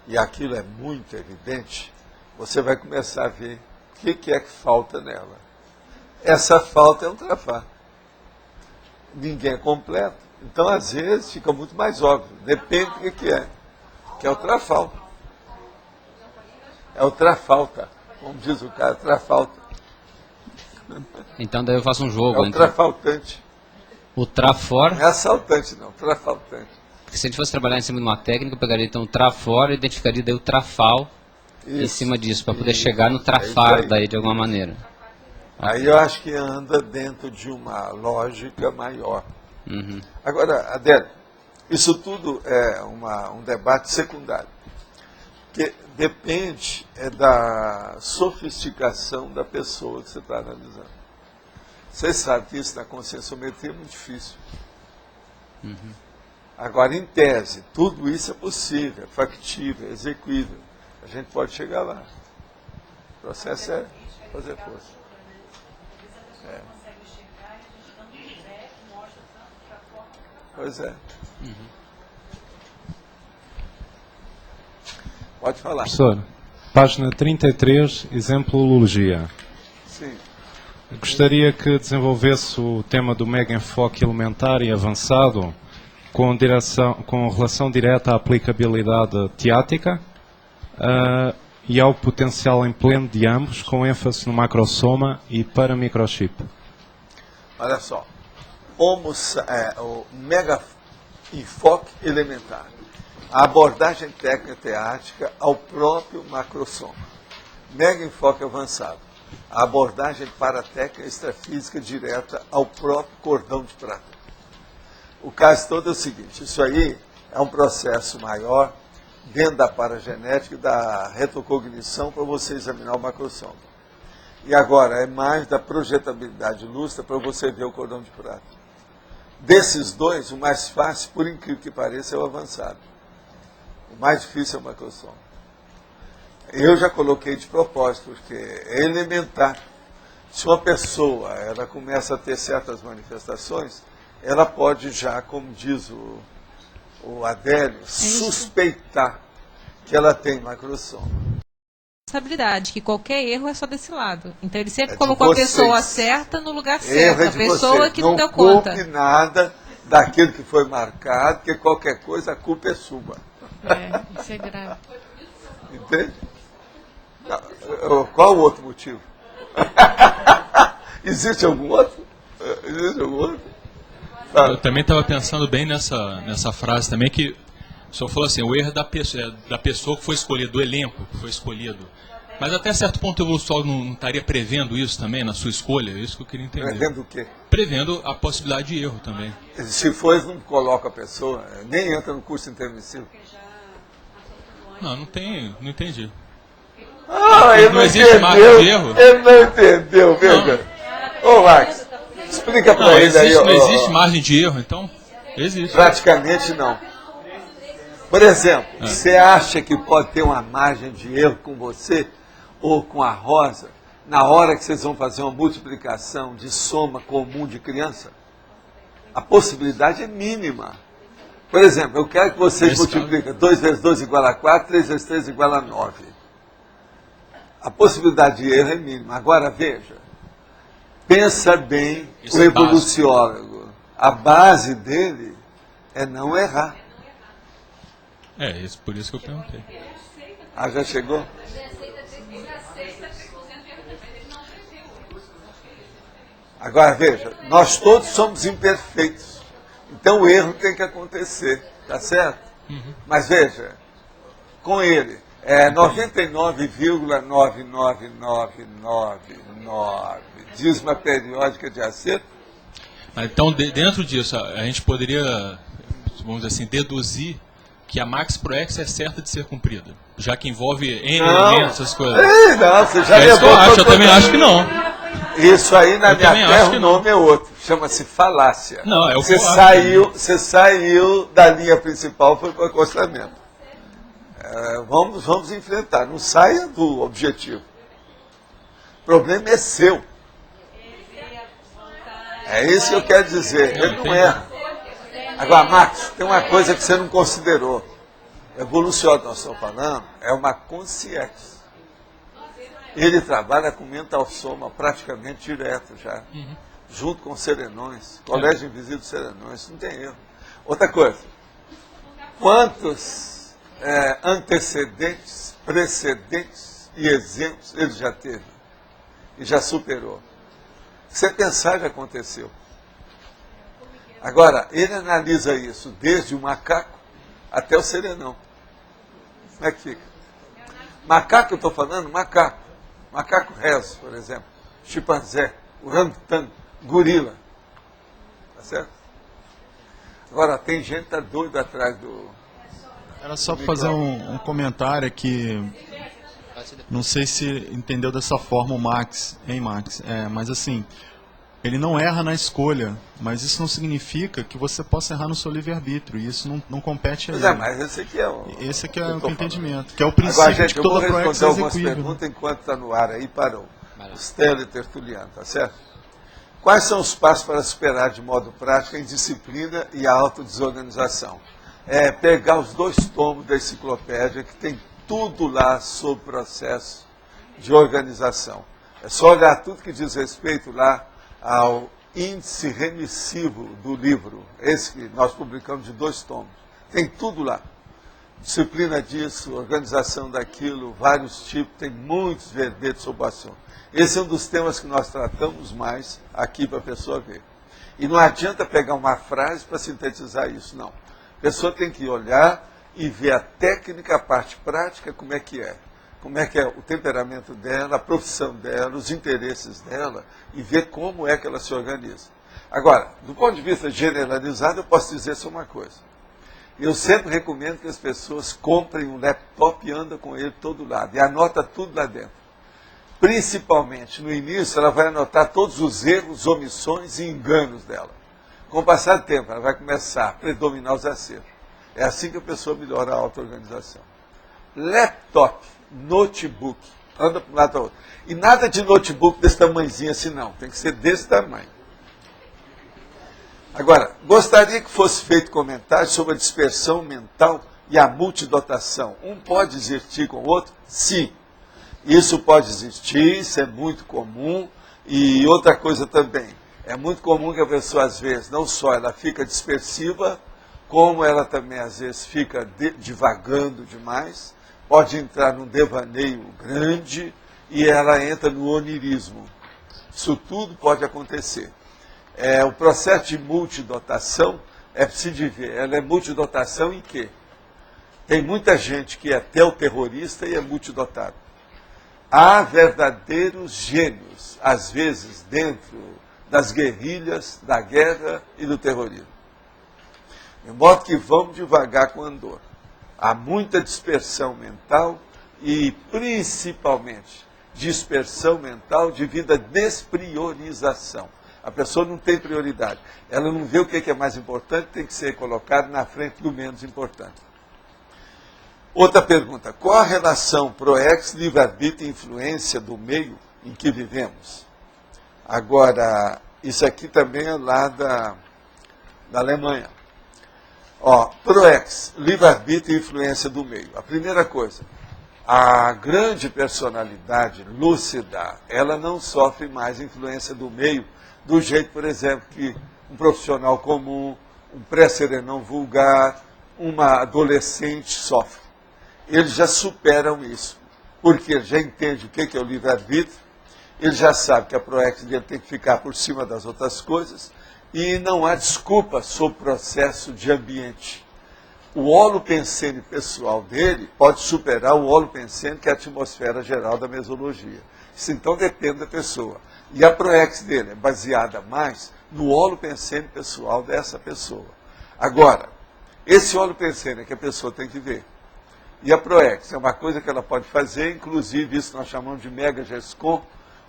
e aquilo é muito evidente, você vai começar a ver o que é que falta nela. Essa falta é um trafar. Ninguém é completo. Então, às vezes, fica muito mais óbvio. Depende do que é. Que é o trafalta. É o trafalta. Como diz o cara, trafalta. Então, daí eu faço um jogo. É o trafaltante. O trafor... Não é assaltante, não. Trafaltante. Porque se a gente fosse trabalhar em cima de uma técnica, eu pegaria então o trafor e identificaria daí o trafal em cima disso, para poder chegar no trafar daí de alguma maneira. Aí eu acho que anda dentro de uma lógica maior. Uhum. Agora, Adélio, isso tudo é um debate secundário, que depende da sofisticação da pessoa que você está analisando. Vocês sabem que isso na conscienciometria é muito difícil. Uhum. Agora, em tese, tudo isso é possível, é factível, é execuível. A gente pode chegar lá. O processo é fazer força. Pois é. Uhum. Pode falar. Professor, página 33, exemplologia. Sim. Gostaria que desenvolvesse o tema do mega enfoque elementar e avançado com relação direta à aplicabilidade teática e ao potencial em pleno de ambos, com ênfase no macrosoma e para microchip. Olha só. O mega enfoque elementar, a abordagem técnica teática ao próprio macrosoma. Mega enfoque avançado, a abordagem paratécnica extrafísica direta ao próprio cordão de prata. O caso todo é o seguinte, isso aí é um processo maior dentro da paragenética e da retrocognição para você examinar o macrosoma. E agora é mais da projetabilidade lúcida para você ver o cordão de prata. Desses dois, o mais fácil, por incrível que pareça, é o avançado. O mais difícil é o macrosoma. Eu já coloquei de propósito, porque é elementar. Se uma pessoa ela começa a ter certas manifestações, ela pode já, como diz o Adélio, suspeitar que ela tem macrosoma. Que qualquer erro é só desse lado. Então ele sempre colocou a pessoa certa no lugar certo. A pessoa que não deu conta. Não culpe nada daquilo que foi marcado, porque qualquer coisa a culpa é sua. Isso é grave. Entende? Qual o outro motivo? Existe algum outro? Existe algum outro? Eu também estava pensando bem nessa frase também, que o senhor falou assim, o erro da pessoa que foi escolhida, do elenco que foi escolhido. Mas até certo ponto o evolução não estaria prevendo isso também na sua escolha? É isso que eu queria entender. Prevendo o quê? Prevendo a possibilidade de erro também. Se for, não coloca a pessoa, nem entra no curso intermissivo. Não entendi. Ele não existe margem de erro? Ele não entendeu, veja. Ô, Max, explica para ele aí. Não existe margem de erro, então? Existe. Praticamente não. Por exemplo, você acha que pode ter uma margem de erro com você ou com a Rosa na hora que vocês vão fazer uma multiplicação de soma comum de criança? A possibilidade é mínima. Por exemplo, eu quero que vocês multipliquem 2 vezes 2 igual a 4, 3 vezes 3 igual a 9. A possibilidade de erro é mínima. Agora, veja, pensa bem o evoluciólogo. A base dele é não errar. Por isso que eu perguntei. Já chegou? Agora veja, nós todos somos imperfeitos. Então o erro tem que acontecer, tá certo? Uhum. Mas veja, com ele, 99,99999 dízima periódica de acerto. Então, dentro disso, a gente poderia, vamos dizer assim, deduzir que a Max Pro X é certa de ser cumprida, já que envolve N elementos, essas coisas. Não, você já levou. Eu também acho que não. Isso aí na minha terra o nome é outro, chama-se falácia. Não, é o você saiu da linha principal, foi para o acostamento. Vamos enfrentar, não saia do objetivo. O problema é seu. É isso que eu quero dizer, ele não erra. Agora, Marcos, tem uma coisa que você não considerou. Evolução que nós estamos falando é uma consciência. Ele trabalha com mental soma praticamente direto já, junto com serenões, Colégio Invisível de Serenões, não tem erro. Outra coisa, quantos antecedentes, precedentes e exemplos ele já teve e já superou? Você pensar já aconteceu. Agora, ele analisa isso desde o macaco até o serenão. Como é que fica? Macaco, eu estou falando, macaco. Macaco rezo, por exemplo. Chimpanzé, orangotango, gorila. Tá certo? Agora, tem gente que está doida atrás do... Era só para fazer um comentário aqui. Não sei se entendeu dessa forma o Max, hein, Max? Mas assim, ele não erra na escolha, mas isso não significa que você possa errar no seu livre-arbítrio, e isso não compete a ele. Mas esse aqui é o... Esse aqui é o entendimento, que é o princípio. Agora, gente, de que toda proex é execuível. Eu vou responder algumas perguntas enquanto está no ar aí para o Stélio Tertuliano, tá certo? Quais são os passos para superar de modo prático a indisciplina e a autodesorganização? Pegar os 2 tomos da enciclopédia, que tem tudo lá sobre o processo de organização. É só olhar tudo que diz respeito lá ao índice remissivo do livro, esse que nós publicamos de 2 tomos. Tem tudo lá. Disciplina disso, organização daquilo, vários tipos, tem muitos verbetes sobre o assunto. Esse é um dos temas que nós tratamos mais aqui para a pessoa ver. E não adianta pegar uma frase para sintetizar isso, não. A pessoa tem que olhar e ver a técnica, a parte prática, como é que é o temperamento dela, a profissão dela, os interesses dela, e ver como é que ela se organiza. Agora, do ponto de vista generalizado, eu posso dizer só uma coisa. Eu sempre recomendo que as pessoas comprem um laptop e andem com ele todo lado, e anota tudo lá dentro. Principalmente, no início, ela vai anotar todos os erros, omissões e enganos dela. Com o passar do tempo, ela vai começar a predominar os acertos. É assim que a pessoa melhora a auto-organização. Laptop, notebook, anda para um lado para o outro. E nada de notebook desse tamanhozinho assim, não. Tem que ser desse tamanho. Agora, gostaria que fosse feito comentário sobre a dispersão mental e a multidotação. Um pode existir com o outro? Sim. Isso pode existir, isso é muito comum. E outra coisa também, é muito comum que a pessoa, às vezes, não só ela fica dispersiva, como ela também, às vezes, fica divagando demais, pode entrar num devaneio grande e ela entra no onirismo. Isso tudo pode acontecer. O processo de multidotação é preciso ver. Ela é multidotação em quê? Tem muita gente que é até o terrorista e é multidotado. Há verdadeiros gênios, às vezes, dentro das guerrilhas, da guerra e do terrorismo. De modo que vamos devagar com o andor. Há muita dispersão mental e, principalmente, dispersão mental devido à despriorização. A pessoa não tem prioridade. Ela não vê o que é mais importante, tem que ser colocado na frente do menos importante. Outra pergunta. Qual a relação proex, livre-arbítrio e influência do meio em que vivemos? Agora, isso aqui também é lá da Alemanha. Proex, livre-arbítrio e influência do meio. A primeira coisa, a grande personalidade lúcida, ela não sofre mais influência do meio, do jeito, por exemplo, que um profissional comum, um pré-serenão vulgar, uma adolescente sofre. Eles já superam isso, porque ele já entende o que é o livre-arbítrio, ele já sabe que a proex dele tem que ficar por cima das outras coisas, e não há desculpa sobre o processo de ambiente. O holopensene pessoal dele pode superar o holopensene, que é a atmosfera geral da mesologia. Isso então depende da pessoa. E a proex dele é baseada mais no holopensene pessoal dessa pessoa. Agora, esse holopensene é que a pessoa tem que ver. E a proex é uma coisa que ela pode fazer, inclusive isso nós chamamos de mega GESCOM,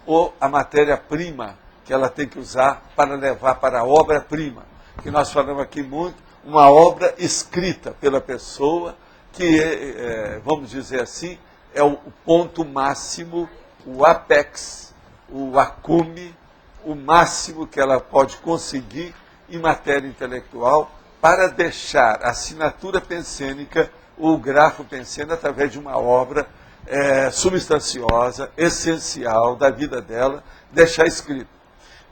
ou a matéria-prima que ela tem que usar para levar para a obra-prima, que nós falamos aqui muito, uma obra escrita pela pessoa, que, vamos dizer assim, é o ponto máximo, o apex, o acume, o máximo que ela pode conseguir em matéria intelectual para deixar a assinatura pensênica, o grafo pensênico, através de uma obra substanciosa, essencial da vida dela, deixar escrito.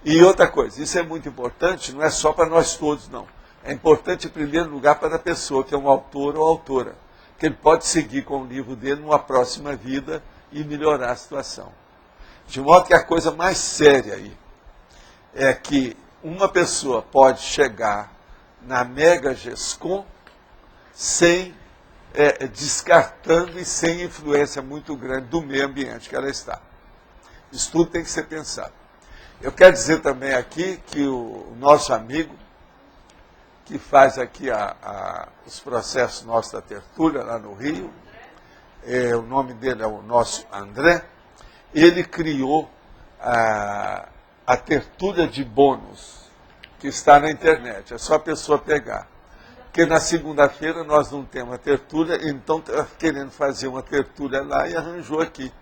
E outra coisa, isso é muito importante, não é só para nós todos, não. É importante, em primeiro lugar, para a pessoa que é um autor ou autora, que ele pode seguir com o livro dele numa próxima vida e melhorar a situação. De modo que a coisa mais séria aí é que uma pessoa pode chegar na Mega GESCOM sem, descartando e sem influência muito grande do meio ambiente que ela está. Isso tudo tem que ser pensado. Eu quero dizer também aqui que o nosso amigo, que faz aqui os processos nossos da tertúlia lá no Rio, o nome dele é o nosso André, ele criou a tertúlia de bônus, que está na internet, é só a pessoa pegar. Porque na segunda-feira nós não temos a tertúlia, então está querendo fazer uma tertúlia lá e arranjou aqui.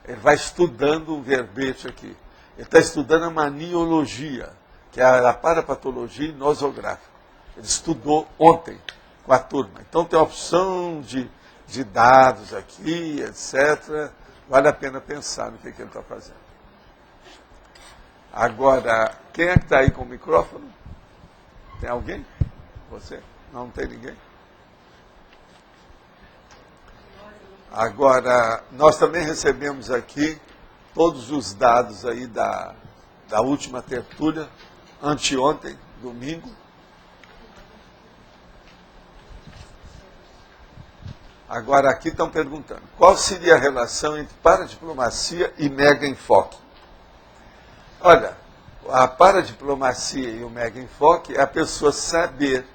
Ele vai estudando um verbete aqui. Ele está estudando a maniologia, que é a parapatologia nosográfica. Ele estudou ontem com a turma. Então tem a opção de dados aqui, etc. Vale a pena pensar no que ele está fazendo. Agora, quem é que está aí com o microfone? Tem alguém? Você? Não tem ninguém? Agora, nós também recebemos aqui todos os dados aí da última tertúlia, anteontem, domingo. Agora, aqui estão perguntando, qual seria a relação entre paradiplomacia e mega enfoque? Olha, a paradiplomacia e o mega enfoque é a pessoa saber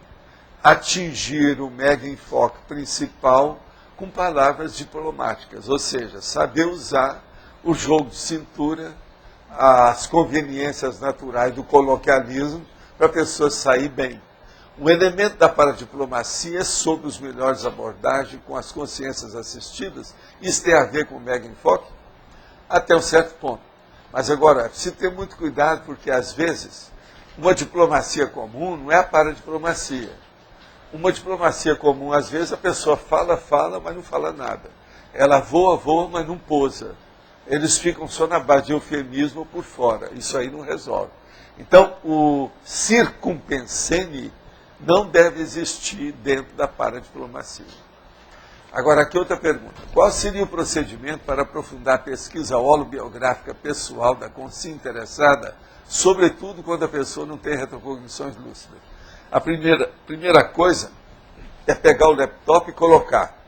atingir o mega enfoque principal com palavras diplomáticas, ou seja, saber usar o jogo de cintura, as conveniências naturais do coloquialismo para a pessoa sair bem. Um elemento da paradiplomacia é sobre os melhores abordagens com as consciências assistidas. Isso tem a ver com o mega enfoque? Até um certo ponto. Mas agora, precisa ter muito cuidado, porque às vezes uma diplomacia comum não é a paradiplomacia. Uma diplomacia comum, às vezes, a pessoa fala, mas não fala nada. Ela voa, mas não pousa. Eles ficam só na base de eufemismo por fora. Isso aí não resolve. Então, o circumpensene não deve existir dentro da paradiplomacia. Agora, aqui outra pergunta. Qual seria o procedimento para aprofundar a pesquisa holobiográfica pessoal da consciência interessada, sobretudo quando a pessoa não tem retrocognições lúcidas? A primeira coisa é pegar o laptop e colocar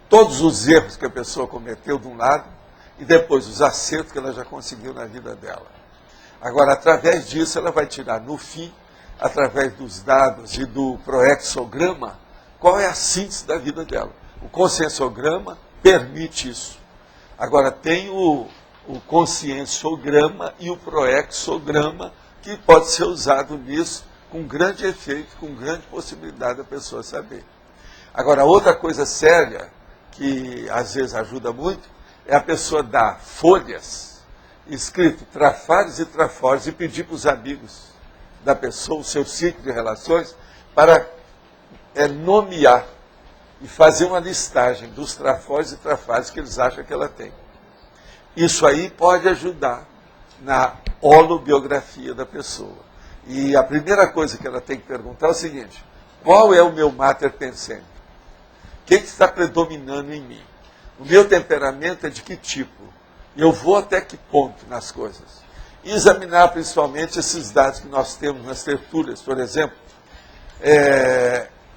todos os erros que a pessoa cometeu de um lado e depois os acertos que ela já conseguiu na vida dela. Agora, através disso, ela vai tirar, no fim, através dos dados e do proexograma, qual é a síntese da vida dela. O conscienciograma permite isso. Agora, tem o conscienciograma e o proexograma, que pode ser usado nisso com grande efeito, com grande possibilidade da pessoa saber. Agora, outra coisa séria, que às vezes ajuda muito, é a pessoa dar folhas, escrito trafares e trafores, e pedir para os amigos da pessoa, o seu ciclo de relações, para nomear e fazer uma listagem dos trafores e trafares que eles acham que ela tem. Isso aí pode ajudar na holobiografia da pessoa. E a primeira coisa que ela tem que perguntar é o seguinte: qual é o meu mater pensênico? O que está predominando em mim? O meu temperamento é de que tipo? Eu vou até que ponto nas coisas? E examinar principalmente esses dados que nós temos nas tertúlias, por exemplo,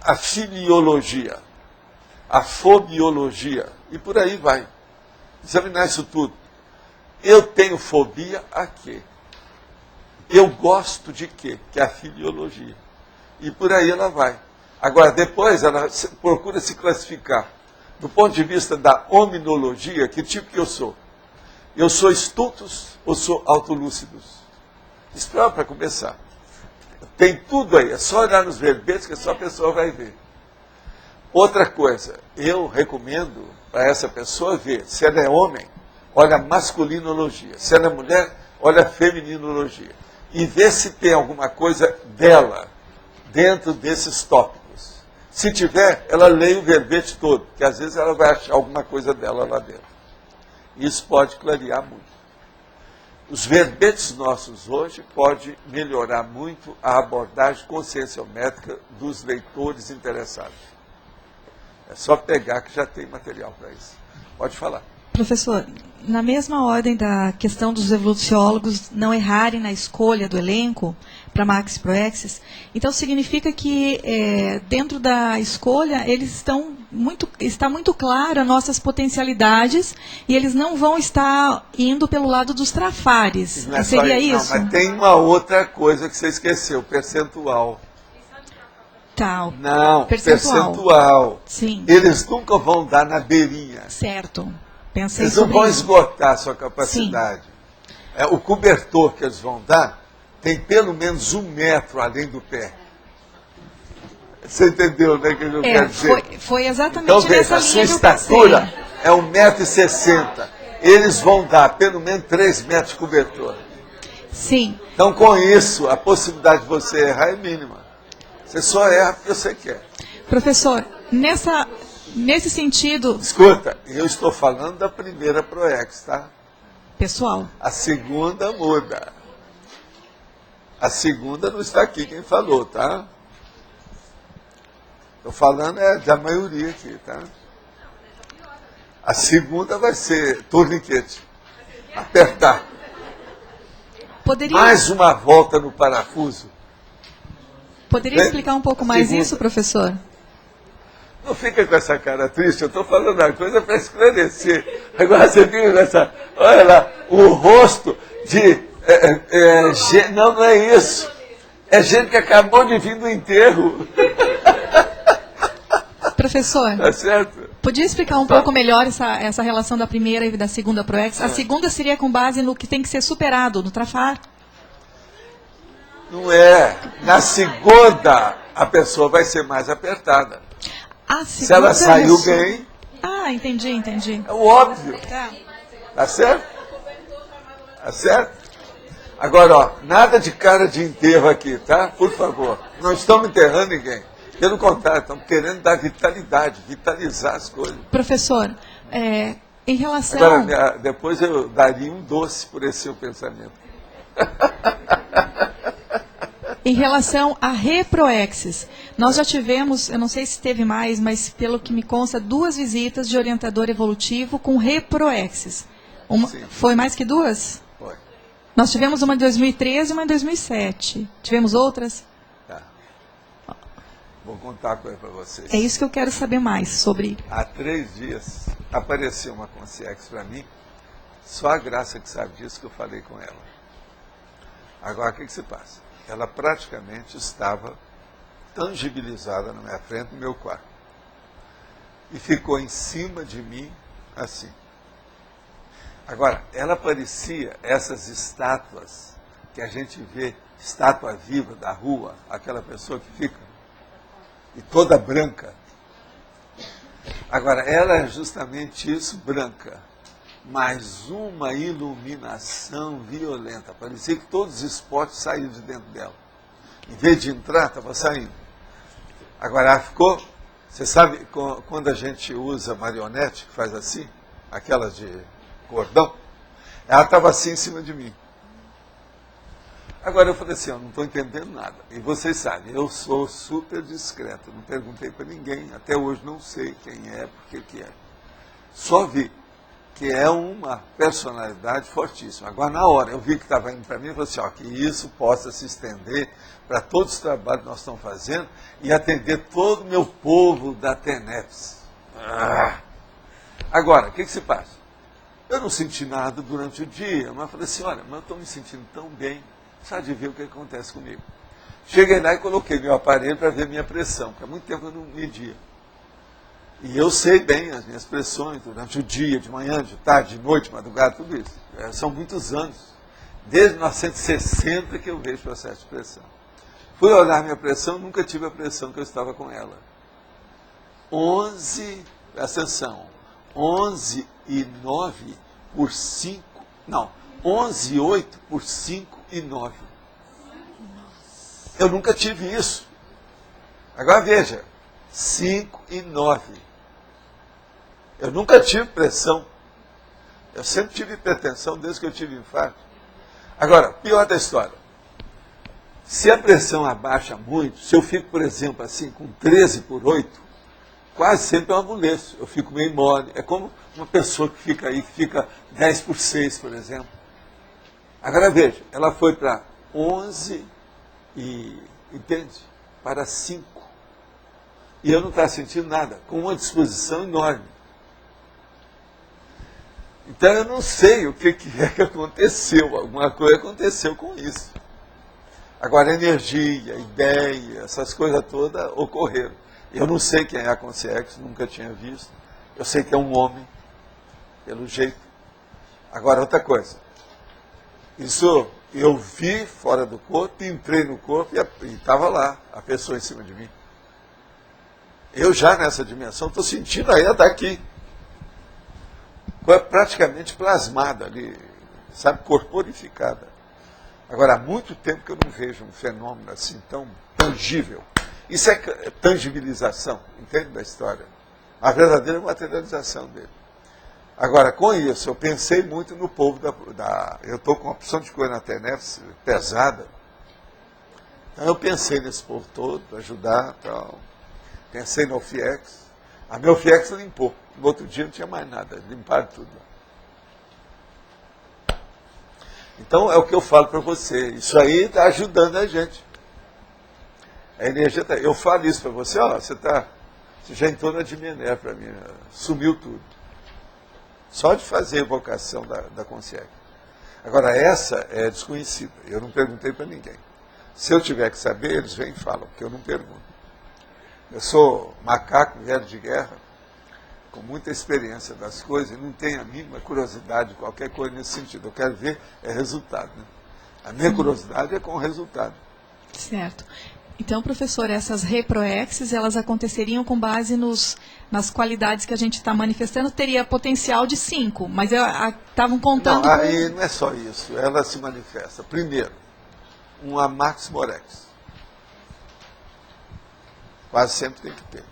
a filiologia, a fobiologia, e por aí vai. Examinar isso tudo. Eu tenho fobia a quê? Eu gosto de quê? Que é a filiologia. E por aí ela vai. Agora, depois ela procura se classificar. Do ponto de vista da hominologia, que tipo que eu sou? Eu sou estultus ou sou autolúcidos? Isso para começar. Tem tudo aí, é só olhar nos verbetes que só a pessoa vai ver. Outra coisa, eu recomendo para essa pessoa ver, se ela é homem, olha a masculinologia, se ela é mulher, olha a femininologia. E ver se tem alguma coisa dela dentro desses tópicos. Se tiver, ela leia o verbete todo, porque às vezes ela vai achar alguma coisa dela lá dentro. Isso pode clarear muito. Os verbetes nossos hoje podem melhorar muito a abordagem conscienciométrica dos leitores interessados. É só pegar que já tem material para isso. Pode falar. Professor, na mesma ordem da questão dos evoluciólogos não errarem na escolha do elenco para Max Proexis, então significa que dentro da escolha está muito claro as nossas potencialidades e eles não vão estar indo pelo lado dos trafares. Seria isso? Não, mas tem uma outra coisa que você esqueceu, percentual. Tal. Não, percentual. Sim. Eles nunca vão dar na beirinha. Certo. Pensei eles não vão isso. esgotar a sua capacidade. O cobertor que eles vão dar tem pelo menos 1 metro além do pé. Você entendeu, né, que eu quero dizer? Foi exatamente então, veja, nessa a sua linha que eu estatura é 1,60 m. Eles vão dar pelo menos 3 metros de cobertor. Sim. Então, com isso, a possibilidade de você errar é mínima. Você só erra porque você quer. Professor, nesse sentido... Escuta, eu estou falando da primeira Proex, tá? Pessoal. A segunda muda. A segunda não está aqui quem falou, tá? Estou falando da maioria aqui, tá? A segunda vai ser torniquete. Apertar. Mais uma volta no parafuso. Poderia explicar um pouco mais isso, professor? Não fica com essa cara triste, eu estou falando uma coisa para esclarecer. Agora você viu nessa... Olha lá, o rosto de... não é isso. É gente que acabou de vir do enterro. Professor, tá certo? Podia explicar um pouco melhor essa relação da primeira e da segunda Proex? A segunda seria com base no que tem que ser superado, no trafar? Não é. Na segunda, a pessoa vai ser mais apertada. Se ela saiu bem... entendi. É o óbvio. Tá certo? Tá certo? Agora, ó, nada de cara de enterro aqui, tá? Por favor. Não estamos enterrando ninguém. Pelo contrário, estamos querendo dar vitalidade, vitalizar as coisas. Professor, em relação... Agora, depois eu daria um doce por esse seu pensamento. Em relação a reproexis, nós já tivemos, eu não sei se teve mais, mas pelo que me consta, 2 visitas de orientador evolutivo com reproexis. Foi mais que 2? Foi. Nós tivemos uma em 2013 e uma em 2007. Tivemos outras? Tá. Vou contar uma coisa para vocês. É isso que eu quero saber mais sobre. Há 3 dias apareceu uma consciex para mim, só a Graça que sabe disso que eu falei com ela. Agora, o que se passa? Ela praticamente estava tangibilizada na minha frente, no meu quarto. E ficou em cima de mim, assim. Agora, ela parecia essas estátuas que a gente vê, estátua viva da rua, aquela pessoa que fica, e toda branca. Agora, ela é justamente isso, branca. Mas uma iluminação violenta. Parecia que todos os spots saíram de dentro dela. Em vez de entrar, estava saindo. Agora, ela ficou... Você sabe, quando a gente usa marionete, que faz assim, aquelas de cordão, ela estava assim em cima de mim. Agora eu falei assim, eu não estou entendendo nada. E vocês sabem, eu sou super discreto. Não perguntei para ninguém, até hoje não sei quem é, por que é. Só vi que é uma personalidade fortíssima. Agora, na hora, eu vi que estava indo para mim e falei assim, que isso possa se estender para todos os trabalhos que nós estamos fazendo e atender todo o meu povo da TENEPS. Agora, o que se passa? Eu não senti nada durante o dia, mas falei assim, olha, mas eu estou me sentindo tão bem, só de ver o que acontece comigo. Cheguei lá e coloquei meu aparelho para ver minha pressão, porque há muito tempo eu não media. E eu sei bem as minhas pressões durante o dia, de manhã, de tarde, de noite, madrugada, tudo isso. São muitos anos. Desde 1960 que eu vejo processo de pressão. Fui olhar minha pressão, nunca tive a pressão que eu estava com ela. 11, presta atenção, 11,9 por 5, não, 11,8 por 5,9. Eu nunca tive isso. Agora veja, 5,9. Eu nunca tive pressão. Eu sempre tive hipertensão desde que eu tive infarto. Agora, pior da história. Se a pressão abaixa muito, se eu fico, por exemplo, assim, com 13 por 8, quase sempre eu amoleço. Eu fico meio mole. É como uma pessoa que fica aí, que fica 10 por 6, por exemplo. Agora veja, ela foi para 11 e, entende? Para 5. E eu não estava sentindo nada, com uma disposição enorme. Então eu não sei o que é que aconteceu. Alguma coisa aconteceu com isso. Agora, energia, ideia, essas coisas todas ocorreram. Eu não sei quem é a Concierge, nunca tinha visto. Eu sei que é um homem, pelo jeito. Agora, outra coisa. Isso eu vi fora do corpo, entrei no corpo e estava lá, a pessoa em cima de mim. Eu já nessa dimensão estou sentindo a ela daqui. Praticamente plasmada ali, sabe, corporificada. Agora, há muito tempo que eu não vejo um fenômeno assim tão tangível. Isso é tangibilização, entende, da história? A verdadeira materialização dele. Agora, com isso, eu pensei muito no povo eu estou com uma opção de coisa na TNF pesada. Então, eu pensei nesse povo todo, para ajudar e tal. Pensei no FIEX. A meu FIEX limpou. No outro dia não tinha mais nada, limparam tudo. Então é o que eu falo para você, isso aí está ajudando a gente. A energia tá, eu falo isso para você, ó, você já entrou na Diminé para mim, sumiu tudo. Só de fazer a evocação da Concierge. Agora essa é desconhecida, eu não perguntei para ninguém. Se eu tiver que saber, eles vêm e falam, porque eu não pergunto. Eu sou macaco, velho de guerra, com muita experiência das coisas, e não tenho a mínima curiosidade de qualquer coisa nesse sentido. Eu quero ver resultado. Né? A minha curiosidade é com o resultado. Certo. Então, professor, essas reproexes, elas aconteceriam com base nas qualidades que a gente está manifestando, teria potencial de 5, mas estavam contando... Não, aí não é só isso, ela se manifesta. Primeiro, uma Max Morex. Quase sempre tem que ter.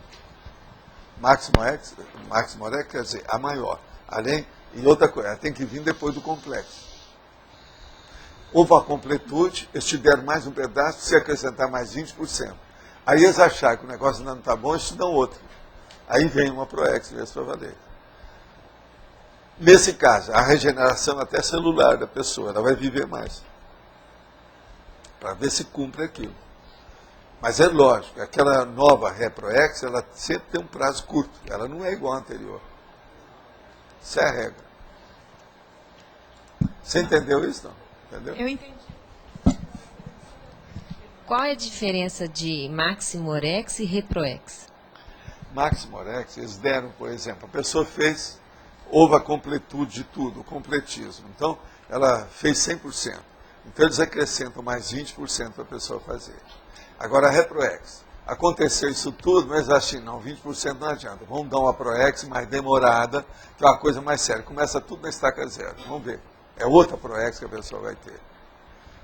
Max Morex quer dizer a maior. E outra coisa, ela tem que vir depois do complexo. Houve a completude, eles te deram mais um pedaço, se acrescentar mais 20%. Aí eles acharam que o negócio ainda não está bom, eles te dão outro. Aí vem uma Proex, mesmo para valer. Nesse caso, a regeneração até celular da pessoa, ela vai viver mais. Para ver se cumpre aquilo. Mas é lógico, aquela nova Reproex, ela sempre tem um prazo curto. Ela não é igual à anterior. Isso é a regra. Você entendeu isso, não? Entendeu? Eu entendi. Qual é a diferença de Maximorex e Reproex? Maximorex, eles deram, por exemplo, a pessoa houve a completude de tudo, o completismo. Então, ela fez 100%. Então, eles acrescentam mais 20% para a pessoa fazer. Agora, a Reproex, aconteceu isso tudo, mas assim, não, 20% não adianta. Vamos dar uma Proex mais demorada, que é uma coisa mais séria. Começa tudo na estaca zero. Vamos ver. É outra Proex que a pessoa vai ter.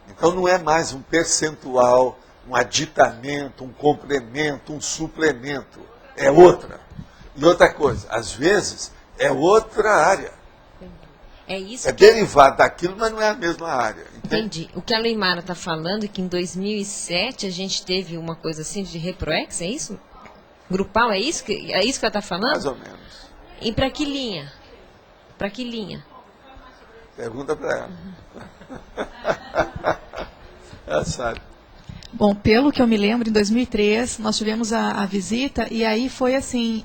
Então, não é mais um percentual, um aditamento, um complemento, um suplemento. É outra. E outra coisa, às vezes, é outra área. É isso. É derivado daquilo, mas não é a mesma área. Entende? Entendi. O que a Leimara está falando é que em 2007 a gente teve uma coisa assim de Reproex, é isso? Grupal, é isso que ela está falando? Mais ou menos. E para que linha? Para que linha? Pergunta para ela. Ela sabe. Bom, pelo que eu me lembro, em 2003, nós tivemos a visita, e aí foi assim,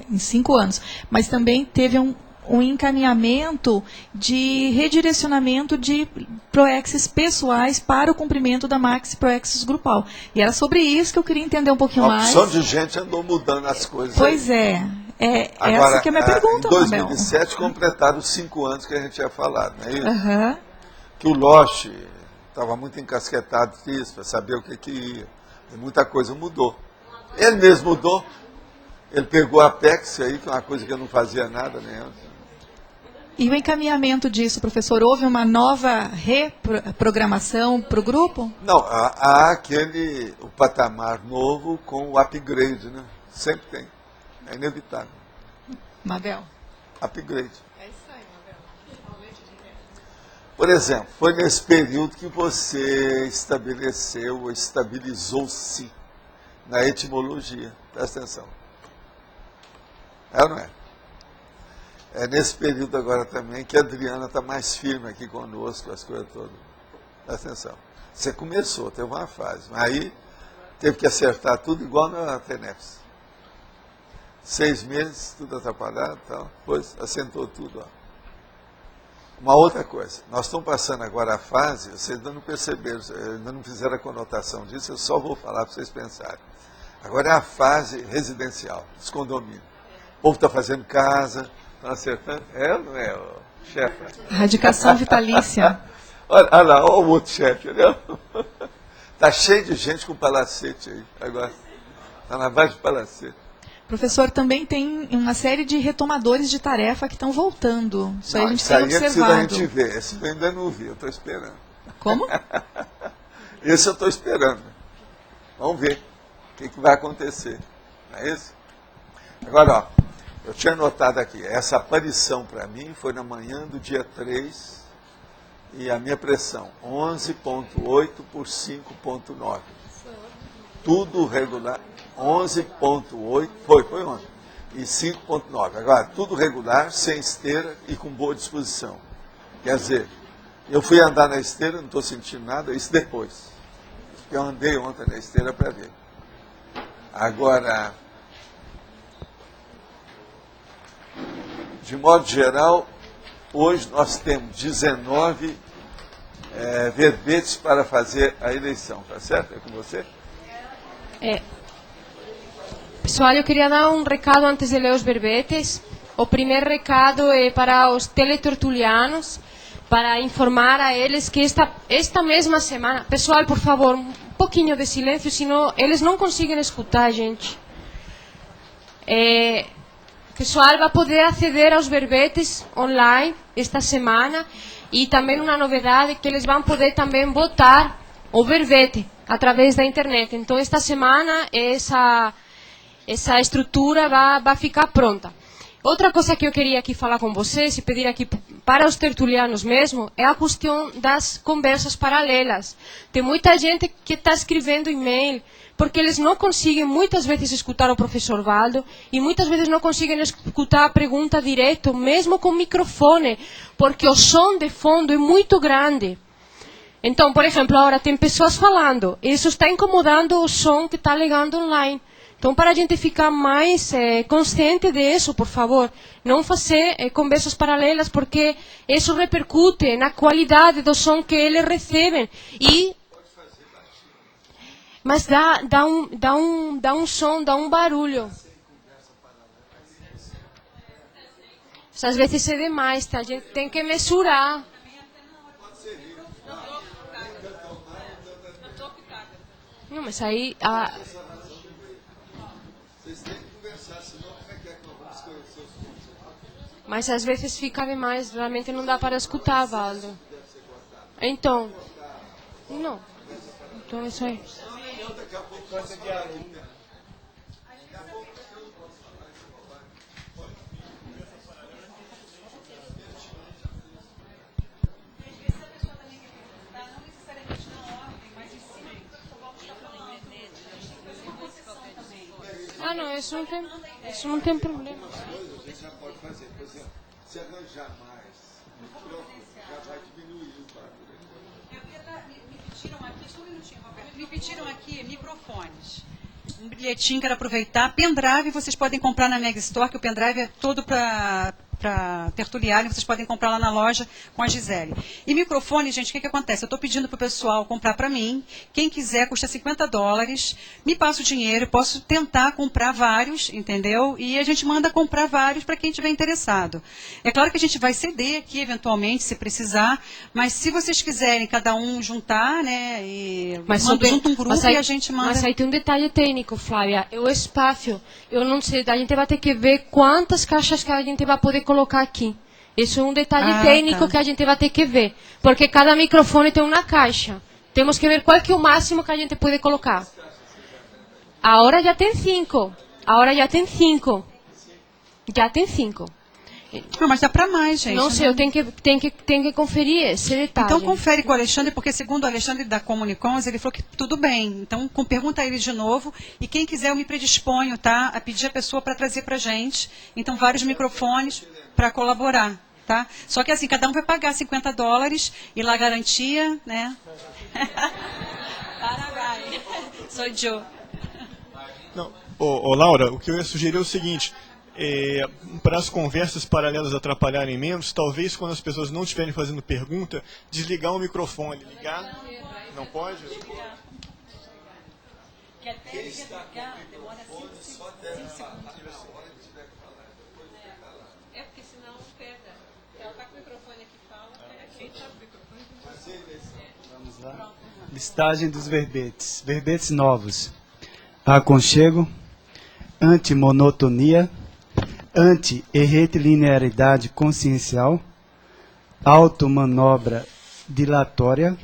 em 5 anos, mas também teve um encaminhamento de redirecionamento de Proexis pessoais para o cumprimento da Maxi Proexis grupal. E era sobre isso que eu queria entender um pouquinho mais. A opção de gente andou mudando as coisas. Pois aí. Agora, essa que é a minha pergunta, em 2007 completaram os 5 anos que a gente tinha falado, não é isso? Uhum. Que o Loche estava muito encasquetado nisso, para saber o que ia. E muita coisa mudou. Ele mesmo mudou. Ele pegou a Apex aí, que é uma coisa que eu não fazia nada nem antes. E o encaminhamento disso, professor, houve uma nova reprogramação para o grupo? Não, há o patamar novo com o upgrade, né? Sempre tem. É inevitável. Mabel. Upgrade. É isso aí, Mabel. Por exemplo, foi nesse período que você estabeleceu, ou estabilizou-se na etimologia. Presta atenção. É ou não é? É nesse período agora também que a Adriana está mais firme aqui conosco, as coisas todas. Presta atenção. Você começou, teve uma fase, mas aí teve que acertar tudo igual na TENEPS. 6 meses, tudo atrapalhado, então, depois assentou tudo. Ó. Uma outra coisa, nós estamos passando agora a fase, vocês ainda não perceberam, ainda não fizeram a conotação disso, eu só vou falar para vocês pensarem. Agora é a fase residencial, dos condomínios. O povo está fazendo casa, está acertando. É ou não é, chefe? Radicação vitalícia. Olha lá, olha o outro chefe, entendeu? Está cheio de gente com palacete aí, agora. Está na base de palacete. Professor, também tem uma série de retomadores de tarefa que estão voltando. Isso aí a gente tem observado. Isso aí é preciso a gente ver. Esse eu ainda não vi, eu estou esperando. Como? Esse eu estou esperando. Vamos ver o que vai acontecer. Não é isso? Agora, ó, eu tinha anotado aqui, essa aparição para mim foi na manhã do dia 3 e a minha pressão, 11,8 por 5,9. Tudo regular, 11,8, foi ontem, e 5,9. Agora, tudo regular, sem esteira e com boa disposição. Quer dizer, eu fui andar na esteira, não estou sentindo nada, isso depois. Eu andei ontem na esteira para ver. Agora, de modo geral, hoje nós temos 19 verbetes para fazer a eleição, tá certo? É com você? Pessoal, eu queria dar um recado antes de ler os verbetes. O primeiro recado é para os teletertulianos, para informar a eles que esta mesma semana... Pessoal, por favor, um pouquinho de silêncio, senão eles não conseguem escutar a gente. O pessoal vai poder aceder aos verbetes online esta semana e também uma novidade que eles vão poder também votar o verbete através da internet. Então, esta semana essa estrutura vai ficar pronta. Outra coisa que eu queria aqui falar com vocês e pedir aqui para os tertulianos mesmo é a questão das conversas paralelas. Tem muita gente que está escrevendo e-mail porque eles não conseguem muitas vezes escutar o professor Valdo e muitas vezes não conseguem escutar a pergunta direto, mesmo com microfone, porque o som de fundo é muito grande. Então, por exemplo, agora tem pessoas falando, e isso está incomodando o som que está ligando online. Então, para a gente ficar mais consciente disso, por favor, não fazer conversas paralelas, porque isso repercute na qualidade do som que eles recebem. Mas dá um som, dá um barulho. Isso às vezes é demais, tá? A gente tem que mesurar. Não, mas aí... Mas às vezes fica demais, realmente não dá para escutar, Valdo. Então, não. Então é isso aí. Ah, não, isso não tem problema. Você já pode fazer, por exemplo, se arranjar mais microfone, já vai diminuir o barulho. Me pediram aqui microfones. Um bilhetinho, quero aproveitar. Pendrive vocês podem comprar na Mega Store, que o pendrive é todo para tertuliarem, vocês podem comprar lá na loja com a Gisele. E microfone, gente, o que acontece? Eu estou pedindo para o pessoal comprar para mim. Quem quiser, custa $50. Me passa o dinheiro, eu posso tentar comprar vários, entendeu? E a gente manda comprar vários para quem estiver interessado. É claro que a gente vai ceder aqui, eventualmente, se precisar, mas se vocês quiserem cada um juntar, né, e junta um grupo e a gente manda... Mas aí tem um detalhe técnico, Flávia, é o espaço. Eu não sei, a gente vai ter que ver quantas caixas que a gente vai poder colocar aqui. Isso é um detalhe técnico que a gente vai ter que ver, porque cada microfone tem uma caixa. Temos que ver qual que é o máximo que a gente pode colocar. A hora já tem 5. Já tem 5. Não, mas dá para mais, gente. Não sei, eu tenho que conferir esse detalhe. Então confere com o Alexandre, porque segundo o Alexandre da Comunicons, ele falou que tudo bem. Então pergunta a ele de novo. E quem quiser, eu me predisponho, tá? A pedir a pessoa para trazer para a gente. Então, vários microfones para colaborar, tá? Só que assim, cada um vai pagar $50 e lá garantia, né? Paraguai. Sou Joe. Não, Laura, o que eu ia sugerir é o seguinte... para as conversas paralelas atrapalharem menos, talvez quando as pessoas não estiverem fazendo pergunta, desligar o microfone, ligar, não pode? É porque senão pega. Ela está com o microfone aqui, fala, quem está com o microfone? Vamos lá. Listagem dos verbetes. Verbetes novos. Aconchego, antimonotonia, anti-erretilinearidade consciencial, automanobra dilatória.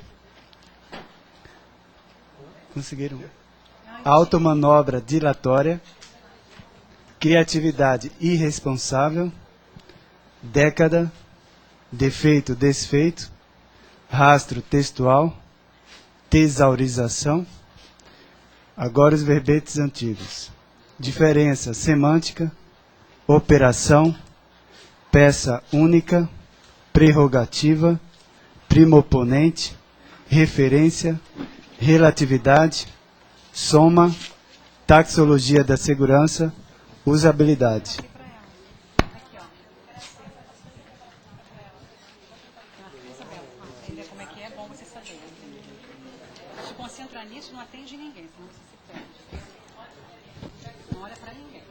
Conseguiram? Automanobra dilatória, criatividade irresponsável, década, defeito desfeito, rastro textual, tesaurização. Agora os verbetes antigos. Diferença semântica, operação, peça única, prerrogativa, primoponente, referência, relatividade, soma, taxologia da segurança, usabilidade. Como é que é bom você saber. Se concentrar nisso, não atende ninguém, senão você se perde. Não olha para ninguém.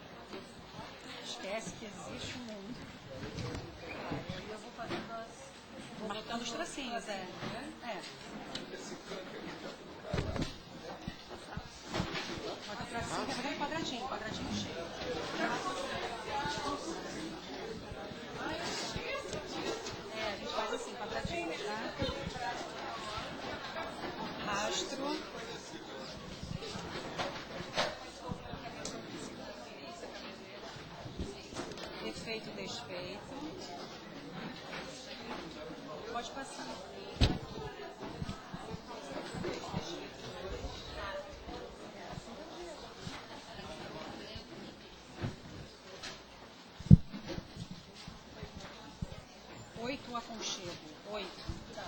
Esquece que existe um mundo. E eu vou fazendo marcando os tracinhos, Marca o tracinho, vai fazer um quadradinho cheio. A gente faz assim, quadradinho, tá? Rastro. Efeito, desfeito. Pode passar. Oito aconchego. 8. Oi. Tá.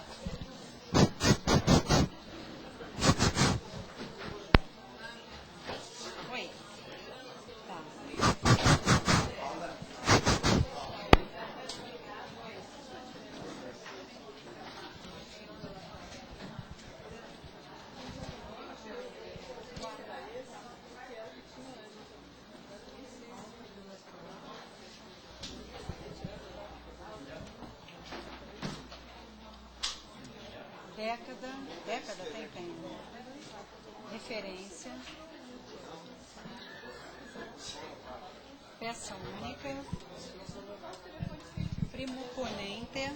Década tem. Referência. Peça única. Primoponente.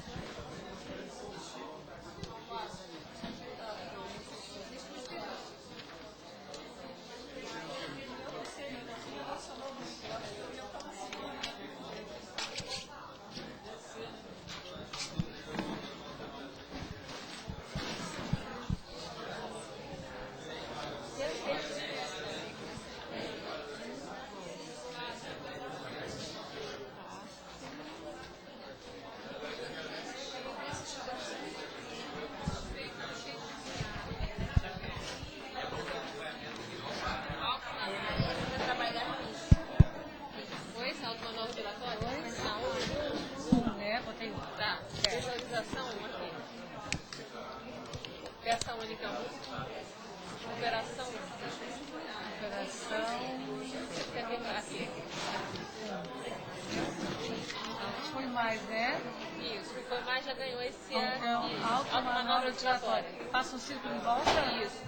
Foi mais, né? Isso, foi mais já ganhou esse ano. Então, automanobra dilatória. Passa um círculo em volta? Isso.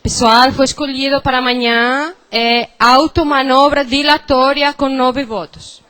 Pessoal, foi escolhido para amanhã automanobra dilatória com 9 votos.